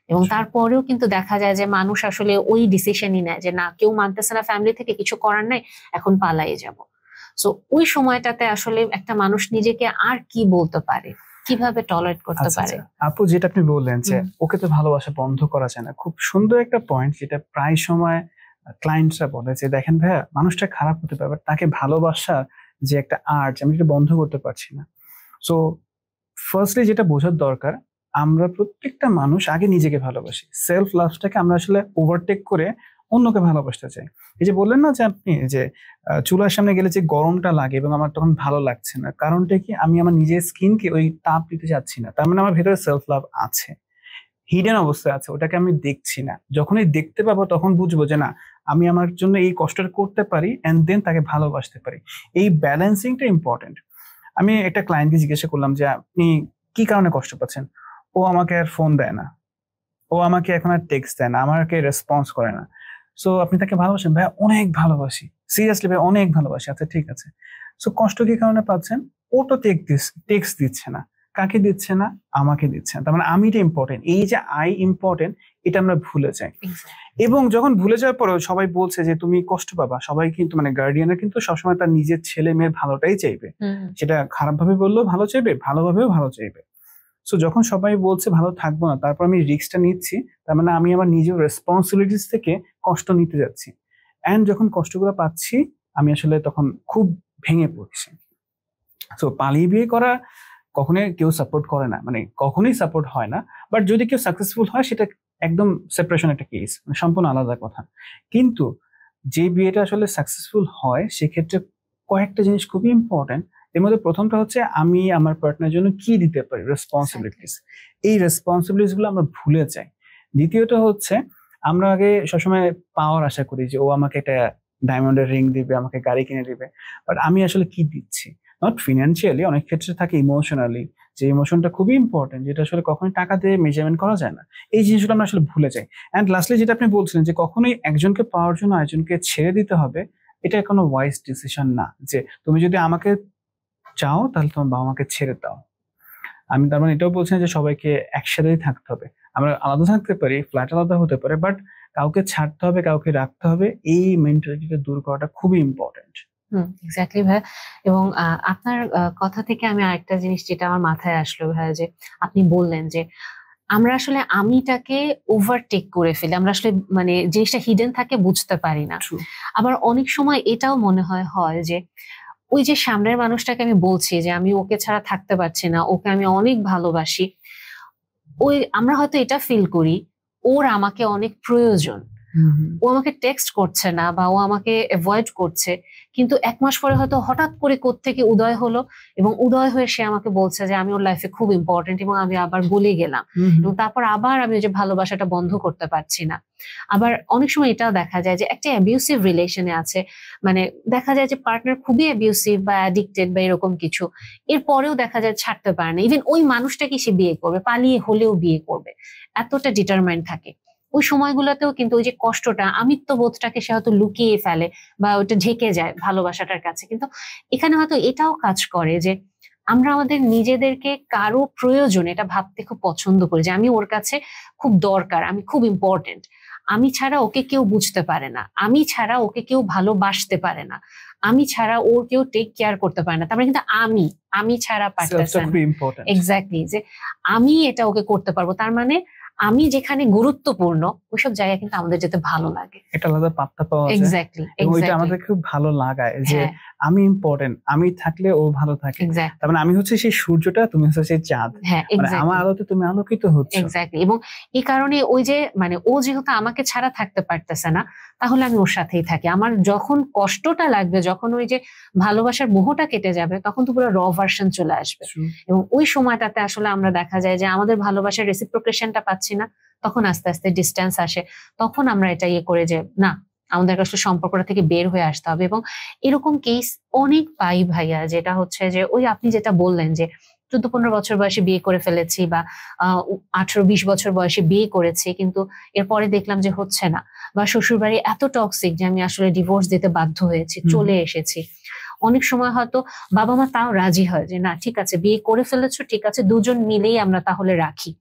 A: এবং তারপরেও কিন্তু দেখা যায় যে মানুষ আসলে ওই ডিসিশনই নেয় যে না, কেউ মানতেছে না ফ্যামিলি থেকে, কিছু করার নাই, এখন পালাই যাব। সো ওই সময়টাতে আসলে একটা মানুষ নিজেকে আর কি বলতে পারে, কিভাবে টলারেট করতে পারে?
B: আপু, যেটা আপনি বললেন যে ওকে তো ভালোবাসা বন্ধ করা যায় না, খুব সুন্দর একটা পয়েন্ট, যেটা প্রায় সময় ক্লায়েন্টসরা বলে যে দেখেন ভাইয়া, মানুষটা খারাপ হতে পারে, তাকে ভালোবাসা যে একটা আর্ট, আমি এটা বন্ধ করতে পারছি না। সো ফার্স্টলি যেটা বোঝার দরকার, আমরা প্রত্যেকটা মানুষ আগে নিজেকে ভালোবাসি, সেলফ লাভটাকে আমরা আসলে ওভারটেক করে অন্যকে ভালোবাসতে চাই। এই যে বললেন না যে আপনি যে চুলার সামনে গেলে যে গরমটা লাগে এবং আমার তখন ভালো লাগছে না, কারণটা কি, আমি আমার নিজের স্কিনকে ওই তাপ দিতে যাচ্ছি না, তার মানে আমার ভেতরে সেলফ লাভ আছে, হিডেন অবস্থায় আছে, ওটাকে আমি দেখছি না। যখনই দেখতে পাবো তখন বুঝবো যে না, আমি আমার জন্য এই কষ্টটা করতে পারি, এন্ড দেন তাকে ভালোবাসতে পারি। এই ব্যালেন্সিংটা ইম্পর্টেন্ট। আমি একটা ক্লায়েন্টকে জিজ্ঞাসা করলাম যে আপনি কি কারণে কষ্ট পাচ্ছেন। ও আমাকে আর ফোন দেয় না, ও আমাকে এখন আর টেক্সট দেয় না, আমাকে রেসপন্স করে না। সো আপনি তাকে ভালোবাসেন? ভাই অনেক ভালোবাসি, সিরিয়াসলি ভাই অনেক ভালোবাসি। আচ্ছা ঠিক আছে, সো কষ্ট কি কারণে পাচ্ছেন? ও তো টেক্সট দিচ্ছে না, কাকে দিচ্ছে না? আমাকে দিচ্ছে না। তার মানে আমিটা ইম্পর্টেন্ট, এই যে আই ইম্পর্টেন্ট, এটা আমরা ভুলে যাই। এবং যখন ভুলে যাওয়ার পরেও সবাই বলছে যে তুমি কষ্ট পাবা, সবাই কিন্তু মানে গার্ডিয়ানরা কিন্তু সবসময় তার নিজের ছেলে মেয়ের ভালোটাই চাইবে, সেটা খারাপ ভাবে বললেও ভালো চাইবে, ভালোভাবেও ভালো চাইবে। সো যখন সবাই বলছে ভালো থাকবো না, তারপর আমি রিস্কটা নিচ্ছি, তার মানে আমি আমার নিজের রেসপন্সিবিলিটিস থেকে কষ্ট নিতে যাচ্ছি, এন্ড যখন কষ্টগুলো পাচ্ছি আমি আসলে তখন খুব ভেঙে পড়ছি। সো পালিয়ে বিয়ে করা কখনোই কেউ সাপোর্ট করে না, মানে কখনোই সাপোর্ট হয় না। বাট যদি কেউ সাকসেসফুল হয়, সেটা একদম সেপারেশন একটা কেস, মানে সম্পূর্ণ আলাদা কথা। কিন্তু যে বিয়েটা আসলে সাকসেসফুল হয়, সেক্ষেত্রে কয়েকটা জিনিস খুবই ইম্পর্টেন্ট। এর মধ্যে প্রথমটা হচ্ছে আমি আমার পার্টনার জন্য কি দিতে পারি, রেসপন্সিবিলিটিস। এই রেসপন্সিবিলিটিস গুলো আমরা ভুলে যাই। দ্বিতীয়ত হচ্ছে আমরা আগে সবসময় পাওয়ার আশা করি যে ও আমাকে একটা ডায়মন্ডের রিং দিবে, আমাকে গাড়ি কিনে দিবে, বাট আমি আসলে কি দিচ্ছি? নট ফিনান্সিয়ালি, অনেক ক্ষেত্রে থাকে ইমোশনালি, যে ইমোশনটা খুবই ইম্পর্টেন্ট, যেটা আসলে কখনোই টাকা দিয়ে মেজারমেন্ট করা যায় না। এই জিনিসগুলো আমরা আসলে ভুলে যাই। অ্যান্ড লাস্টলি যেটা আপনি বলছিলেন যে কখনোই একজনকে পাওয়ার জন্য আরেকজনকে ছেড়ে দিতে হবে, এটা কোনো ওয়াইজ ডিসিশন না। যে তুমি যদি আমাকে চাও, তাহলে তোমার বাবা মাকে ছেড়ে দাও। আমি তার মানে এটাও বলছি না যে সবাইকে একসাথেই থাকতে হবে। আমরা আলাদা থাকতে পারি, ফ্ল্যাট আলাদা হতে পারে, বাট কাউকে ছাড়তে হবে, কাউকে রাখতে হবে, এই মেন্টালিটিটা দূর করাটা খুবই ইম্পর্টেন্ট।
A: এক্স্যাক্টলি ভাই। এবং আপনার কথা থেকে আমি আরেকটা জিনিস যেটা আমার মাথায় আসলো ভাই, যে আপনি বললেন যে আমরা আসলে আমিটাকে ওভারটেক করে ফেলি, আমরা আসলে মানে জিনিসটা হিডেন থাকে, বুঝতে পারি না। আবার অনেক সময় এটাও মনে হয় যে ওই যে সামনের মানুষটাকে আমি বলছি যে আমি ওকে ছাড়া থাকতে পারছি না, ওকে আমি অনেক ভালোবাসি, ওই আমরা হয়তো এটা ফিল করি ওর আমাকে অনেক প্রয়োজন, ও আমাকে টেক্সট করছে না বা ও আমাকে অ্যাভয়েড করছে, কিন্তু 1 মাস পরে হয়তো হঠাৎ করে কোত্থেকে উদয় হলো, এবং উদয় হয়ে সে আমাকে বলছে যে আমি ওর লাইফে খুব ইম্পর্টেন্ট, এবং আমি আবার গলে গেলাম, এবং তারপর আবার আমি ওই যে ভালোবাসাটা বন্ধ করতে পারছি না। আবার অনেক সময় এটাও দেখা যায় যে একটা অ্যাবিউসিভ রিলেশনে আছে, মানে দেখা যায় যে পার্টনার খুবই অ্যাবিউসিভ বা অ্যাডিক্টেড বা এরকম কিছু, এরপরেও দেখা যায় ছাড়তে পারে না, ইভেন ওই মানুষটাকে সে বিয়ে করবে, পালিয়ে হলেও বিয়ে করবে, এতটা ডিটারমাইন্ড থাকে। ওই সময়গুলোতেও কিন্তু ওই যে কষ্টটা, আমিত্ব বোধটাকে সে হয়তো লুকিয়ে ফেলে বা ওটা ঢেকে যায় ভালোবাসাটার কাছে। কিন্তু এখানে হয়তো এটাও কাজ করে যে আমরা আমাদের নিজেদেরকে কারো প্রয়োজন এটা ভাবতে খুব পছন্দ করি, যে আমি ওর কাছে খুব দরকার, আমি খুব ইম্পর্টেন্ট, আমি ছাড়া ওকে কেউ বুঝতে পারে না, আমি ছাড়া ওকে কেউ ভালোবাসতে পারে না, আমি ছাড়া ওর কেউ টেক কেয়ার করতে পারে না। তারপরে কিন্তু আমি ছাড়া পারতেছে না। এক্স্যাক্টলি, যে আমি এটা ওকে করতে পারবো, তার মানে আমি যেখানে গুরুত্বপূর্ণ ওইসব জায়গায় কিন্তু আমাদের যেতে ভালো লাগে,
B: এটা আলাদা পাত্তা পাওয়া যায়।
A: এক্স্যাক্টলি,
B: ওইটা আমাদের খুব ভালো লাগায় যে আমি ইম্পর্টেন্ট, আমি থাকলে ও ভালো থাকে। তার মানে আমি হচ্ছে সেই সূর্যটা, তুমি হচ্ছে সেই চাঁদ, মানে আমার আলোতে তুমি আলোকিত হচ্ছে।
A: এক্স্যাক্টলি, এবং এই কারণে ওই যে মানে ও যেহেতু আমাকে ছাড়া থাকতে পারতেছে না, তাহলে আমি ওর সাথেই থাকি। আমার যখন কষ্টটা লাগবে, যখন ওই যে ভালোবাসার মোহটা কেটে যাবে, তখন তো পুরো র ভার্সন চলে আসবে, এবং ওই সময়টাতে আসলে আমরা দেখা যায় যে আমাদের ভালোবাসার রেসিপ্রোকেশনটা পাচ্ছি না, তখন আস্তে আস্তে ডিস্টেন্স আসে, তখন আমরা এটা ইয়ে করে যে না, আমাদের আসলে সম্পর্কটা থেকে বের হয়ে আসতে হবে। এবং এরকম কেস অনেক পাই ভাইয়া, যেটা হচ্ছে যে ওই আপনি যেটা বললেন যে 14-15 বছর বয়সে বিয়ে করে ফেলেছি, বা 18-20 বছর বয়সে বিয়ে করেছি, কিন্তু এরপরে দেখলাম যে হচ্ছে না, বা শ্বশুরবাড়ি এত টক্সিক যে আমি আসলে ডিভোর্স দিতে বাধ্য হয়েছি, চলে এসেছি। অনেক সময় হয়তো বাবা মা তাও রাজি হয় যে না ঠিক আছে, বিয়ে করে ফেলেছো, ঠিক আছে, দুজন মিলেই আমরা তাহলে রাখি।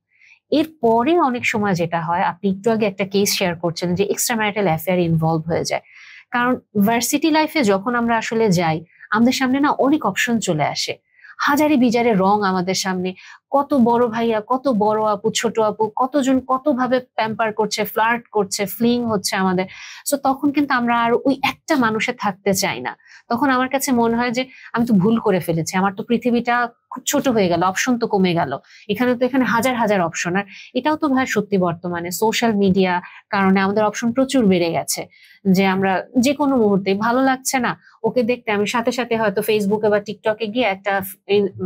A: এরপরে অনেক সময় যেটা হয়, আপনি একটু আগে একটা কেস শেয়ার করছেন যে এক্সট্রা ম্যারিটাল অ্যাফেয়ার ইনভলভ হয়ে যায়। কারণ ভার্সিটি লাইফে যখন আমরা আসলে যাই, আমাদের সামনে না অনেক অপশন চলে আসে, হাজারে বিজারে রং আমাদের সামনে, কত বড় ভাইয়া, কত বড় আপু, ছোট আপু, কতজন কত ভাবে প্যাম্পার করছে, ফ্লার্ট করছে, ফ্লিং হচ্ছে আমাদের। সো তখন কিন্তু আমরা আর ওই একটা মানুষে থাকতে চাই না। তখন আমার কাছে মনে হয় যে আমি তো ভুল করে ফেলেছি, আমার তো পৃথিবীটা খুব ছোট হয়ে গেল, অপশন তো কমে গেল, এখানে হাজার হাজার অপশন। আর এটাও তো ভাই সত্যি, বর্তমানে সোশ্যাল মিডিয়া কারণে আমাদের অপশন প্রচুর বেড়ে গেছে, যে আমরা যে কোনো মুহূর্তে ভালো লাগছে না ওকে দেখতে, আমি সাথে সাথে হয়তো ফেসবুকে বা টিকটকে গিয়ে একটা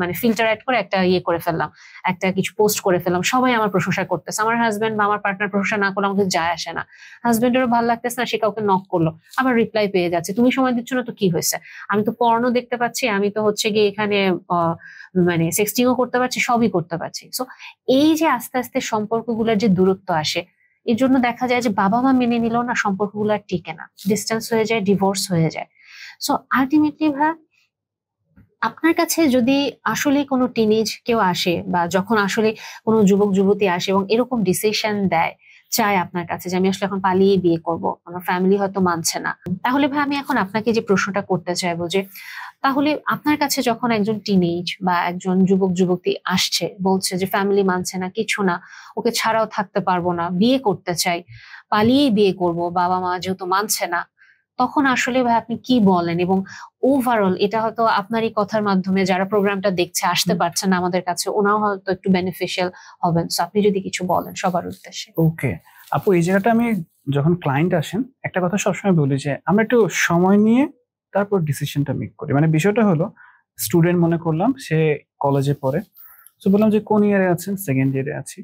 A: মানে ফিল্টার অ্যাড করে একটা ইয়ে করে ফেললাম, একটা কিছু পোস্ট করে ফেললাম, সবাই আমার প্রশংসা করতেছে, আমার হাজবেন্ড বা আমার পার্টনার প্রশংসা না করলে আমাকে যায় আসে না, হাজবেন্ডেরও ভালো লাগতেছে না, সে কাউকে নক করলো, আবার রিপ্লাই পেয়ে যাচ্ছে, তুমি সময় দিচ্ছ না তো কি হয়েছে, আমি তো পর্ন দেখতে পাচ্ছি, আমি তো হচ্ছে গিয়ে এখানে মানে সেক্সটিংও করতে পারছি, সবই করতে পারছি। সো এই যে আস্তে আস্তে সম্পর্কগুলোর যে দূরত্ব আসে, এর জন্য দেখা যায় যে বাবা মা মেনে নিলেও না সম্পর্কগুলো আর টিকে না, ডিস্টেন্স হয়ে যায়, ডিভোর্স হয়ে যায়। সো আলটিমেটলি ভাই, আপনার কাছে যদি আসলে কোনো টিনেজ কেউ আসে, বা যখন আসলে কোনো যুবক যুবতী আসে এবং এরকম ডিসিশন দেয়, চায় আপনার কাছে যে আমি আসলে এখন পালিয়ে বিয়ে করব, আমার ফ্যামিলি হয়তো মানছে না, তাহলে ভাই আমি এখন আপনাকে যে প্রশ্নটা করতে চাইবো যে তাহলে আপনার কাছে যখন একজন টিনেজ বা একজন যুবক যুবতী আসছে, বলছে যে ফ্যামিলি মানছে না, কিছু না, ওকে ছাড়াও থাকতে পারবো না, বিয়ে করতে চাই, পালিয়েই বিয়ে করব, বাবা মা যেহেতু মানছে না, তখন আসলে ভাই আপনি কি বলেন? এবং ওভারঅল এটা হয়তো আপনার এই কথার মাধ্যমে যারা প্রোগ্রামটা দেখছে, আসতে পারছেন না আমাদের কাছে, ওনাও হয়তো একটু বেনিফিশিয়াল হবেন। সো আপনি যদি কিছু বলেন সবার উদ্দেশ্যে।
B: ওকে আপু, এই জায়গাটা আমি যখন ক্লায়েন্ট আসেন একটা কথা সবসময় বলি যে আমরা একটু সময় নিয়ে তারপর ডিসিশনটা মেক করি। মানে বিষয়টা হলো, স্টুডেন্ট মনে করলাম সে কলেজে পড়ে, তো বললাম যে কোন ইয়ারে আছেন? সেকেন্ড ইয়ারে আছি।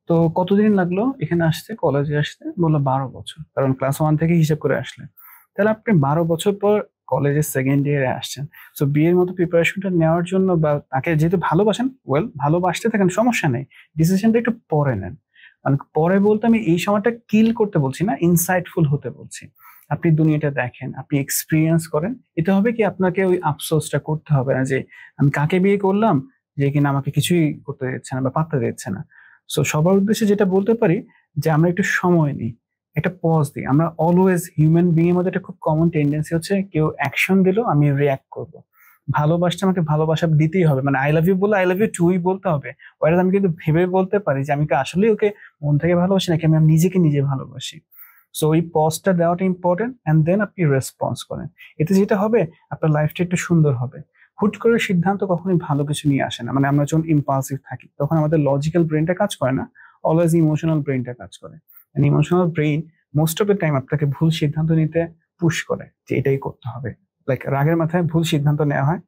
B: তো কতদিন লাগলো এখানে আসতে, কলেজে আসতে? বললো 12 বছর, কারণ ক্লাস 1 থেকে হিসাব করে আসলে। তাহলে আপনি 12 বছর পর কলেজের সেকেন্ড ইয়ারে আসছেন, তো বিয়ের মতো প্রিপারেশনটা নেওয়ার জন্য, বা তাকে যেহেতু ভালোবাসেন, ভালোবাসতে থাকেন, সমস্যা নেই, ডিসিশনটা একটু পরে নেন। মানে পরে বলতে আমি এই সময়টা কিল করতে বলছি না, ইনসাইটফুল হতে বলছি। আপনি দুনিয়াটা দেখেন, আপনি এক্সপিরিয়েন্স করেন, এতে হবে কি আপনাকে ওই আফসোসটা করতে হবে না যে আমি কাকে বিয়ে করলাম যে কিনা আমাকে কিছুই করতে দিচ্ছে না বা পাত্তা দিচ্ছে না। সো সবার উদ্দেশ্যে যেটা বলতে পারি যে আমরা একটু সময় নিই, একটা পজ দিই। আমরা অলওয়েজ হিউম্যান বিং এর মধ্যে একটা খুব কমন টেন্ডেন্সি হচ্ছে, কেউ অ্যাকশন দিল আমি রিয়াক্ট করব। ভালোবাসতে আমাকে ভালোবাসা দিতেই হবে, মানে আই লাভ ইউ বলে আই লাভ ইউ টুই বলতে হবে। ওয়াইজ আমি কিন্তু ভেবে বলতে পারি যে আমি কি আসলে ওকে মন থেকে ভালোবাসি নাকি আমি নিজেকে নিজে ভালোবাসি। সো ওই পজটা দেওয়াটা ইম্পর্টেন্ট, অ্যান্ড দেন আপনি রেসপন্স করেন। এতে যেটা হবে আপনার লাইফটা একটু সুন্দর হবে। হুট করে সিদ্ধান্ত কখনোই ভালো কিছু নিয়ে আসে না। মানে আমরা যখন ইম্পালসিভ থাকি তখন আমাদের লজিক্যাল ব্রেনটা কাজ করে না, অলওয়েজ ইমোশনাল ব্রেনটা কাজ করে। Emotional brain most of the time আপনাকে ভুল সিদ্ধান্ত নিতে পুশ করে যে এটাই করতে হবে। লাইক রাগের মাথায় ভুল সিদ্ধান্ত নেওয়া হয়,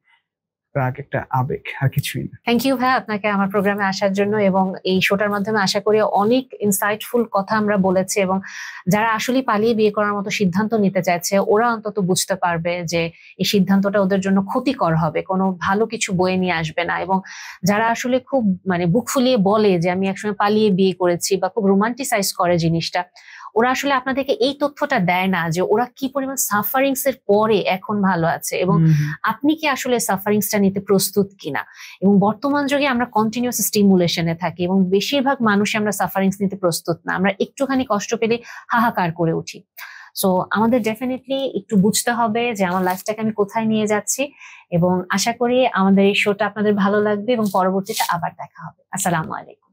B: রাগ একটা আবেগ আর কিছুই না।
A: থ্যাংক ইউ ভাই আপনাকে আমার প্রোগ্রামে আসার জন্য, এবং এই শোটার মাধ্যমে আশা করি অনেক ইনসাইটফুল কথা আমরা বলেছি, এবং যারা আসলে পালিয়ে বিয়ে করার মতো সিদ্ধান্ত নিতে চাইছে ওরা অন্তত বুঝতে পারবে যে এই সিদ্ধান্তটা ওদের জন্য ক্ষতিকর হবে, কোনো ভালো কিছু বয়ে নিয়ে আসবে না। এবং যারা আসলে খুব বুক ফুলিয়ে বলে যে আমি একসময় পালিয়ে বিয়ে করেছি বা খুব রোমান্টিসাইজ করে জিনিসটা, ওরা আসলে আপনাদেরকে এই তথ্যটা দেয় না যে ওরা কি পরিমাণ সাফারিংস এর পরে এখন ভালো আছে, এবং আপনি কি আসলে সাফারিংসটা নিতে প্রস্তুত কিনা। এবং বর্তমান যুগে আমরা কন্টিনিউয়াস স্টিমুলেশনে থাকি এবং বেশিরভাগ মানুষ আমরা সাফারিংস নিতে প্রস্তুত না, আমরা একটুখানি কষ্ট পেলে হাহাকার করে উঠি। সো আমাদের ডেফিনেটলি একটু বুঝতে হবে যে আমার লাইফটাকে আমি কোথায় নিয়ে যাচ্ছি, এবং আশা করি আমাদের এই শোটা আপনাদের ভালো লাগবে এবং পরবর্তীতে আবার দেখা হবে। আসসালামু আলাইকুম।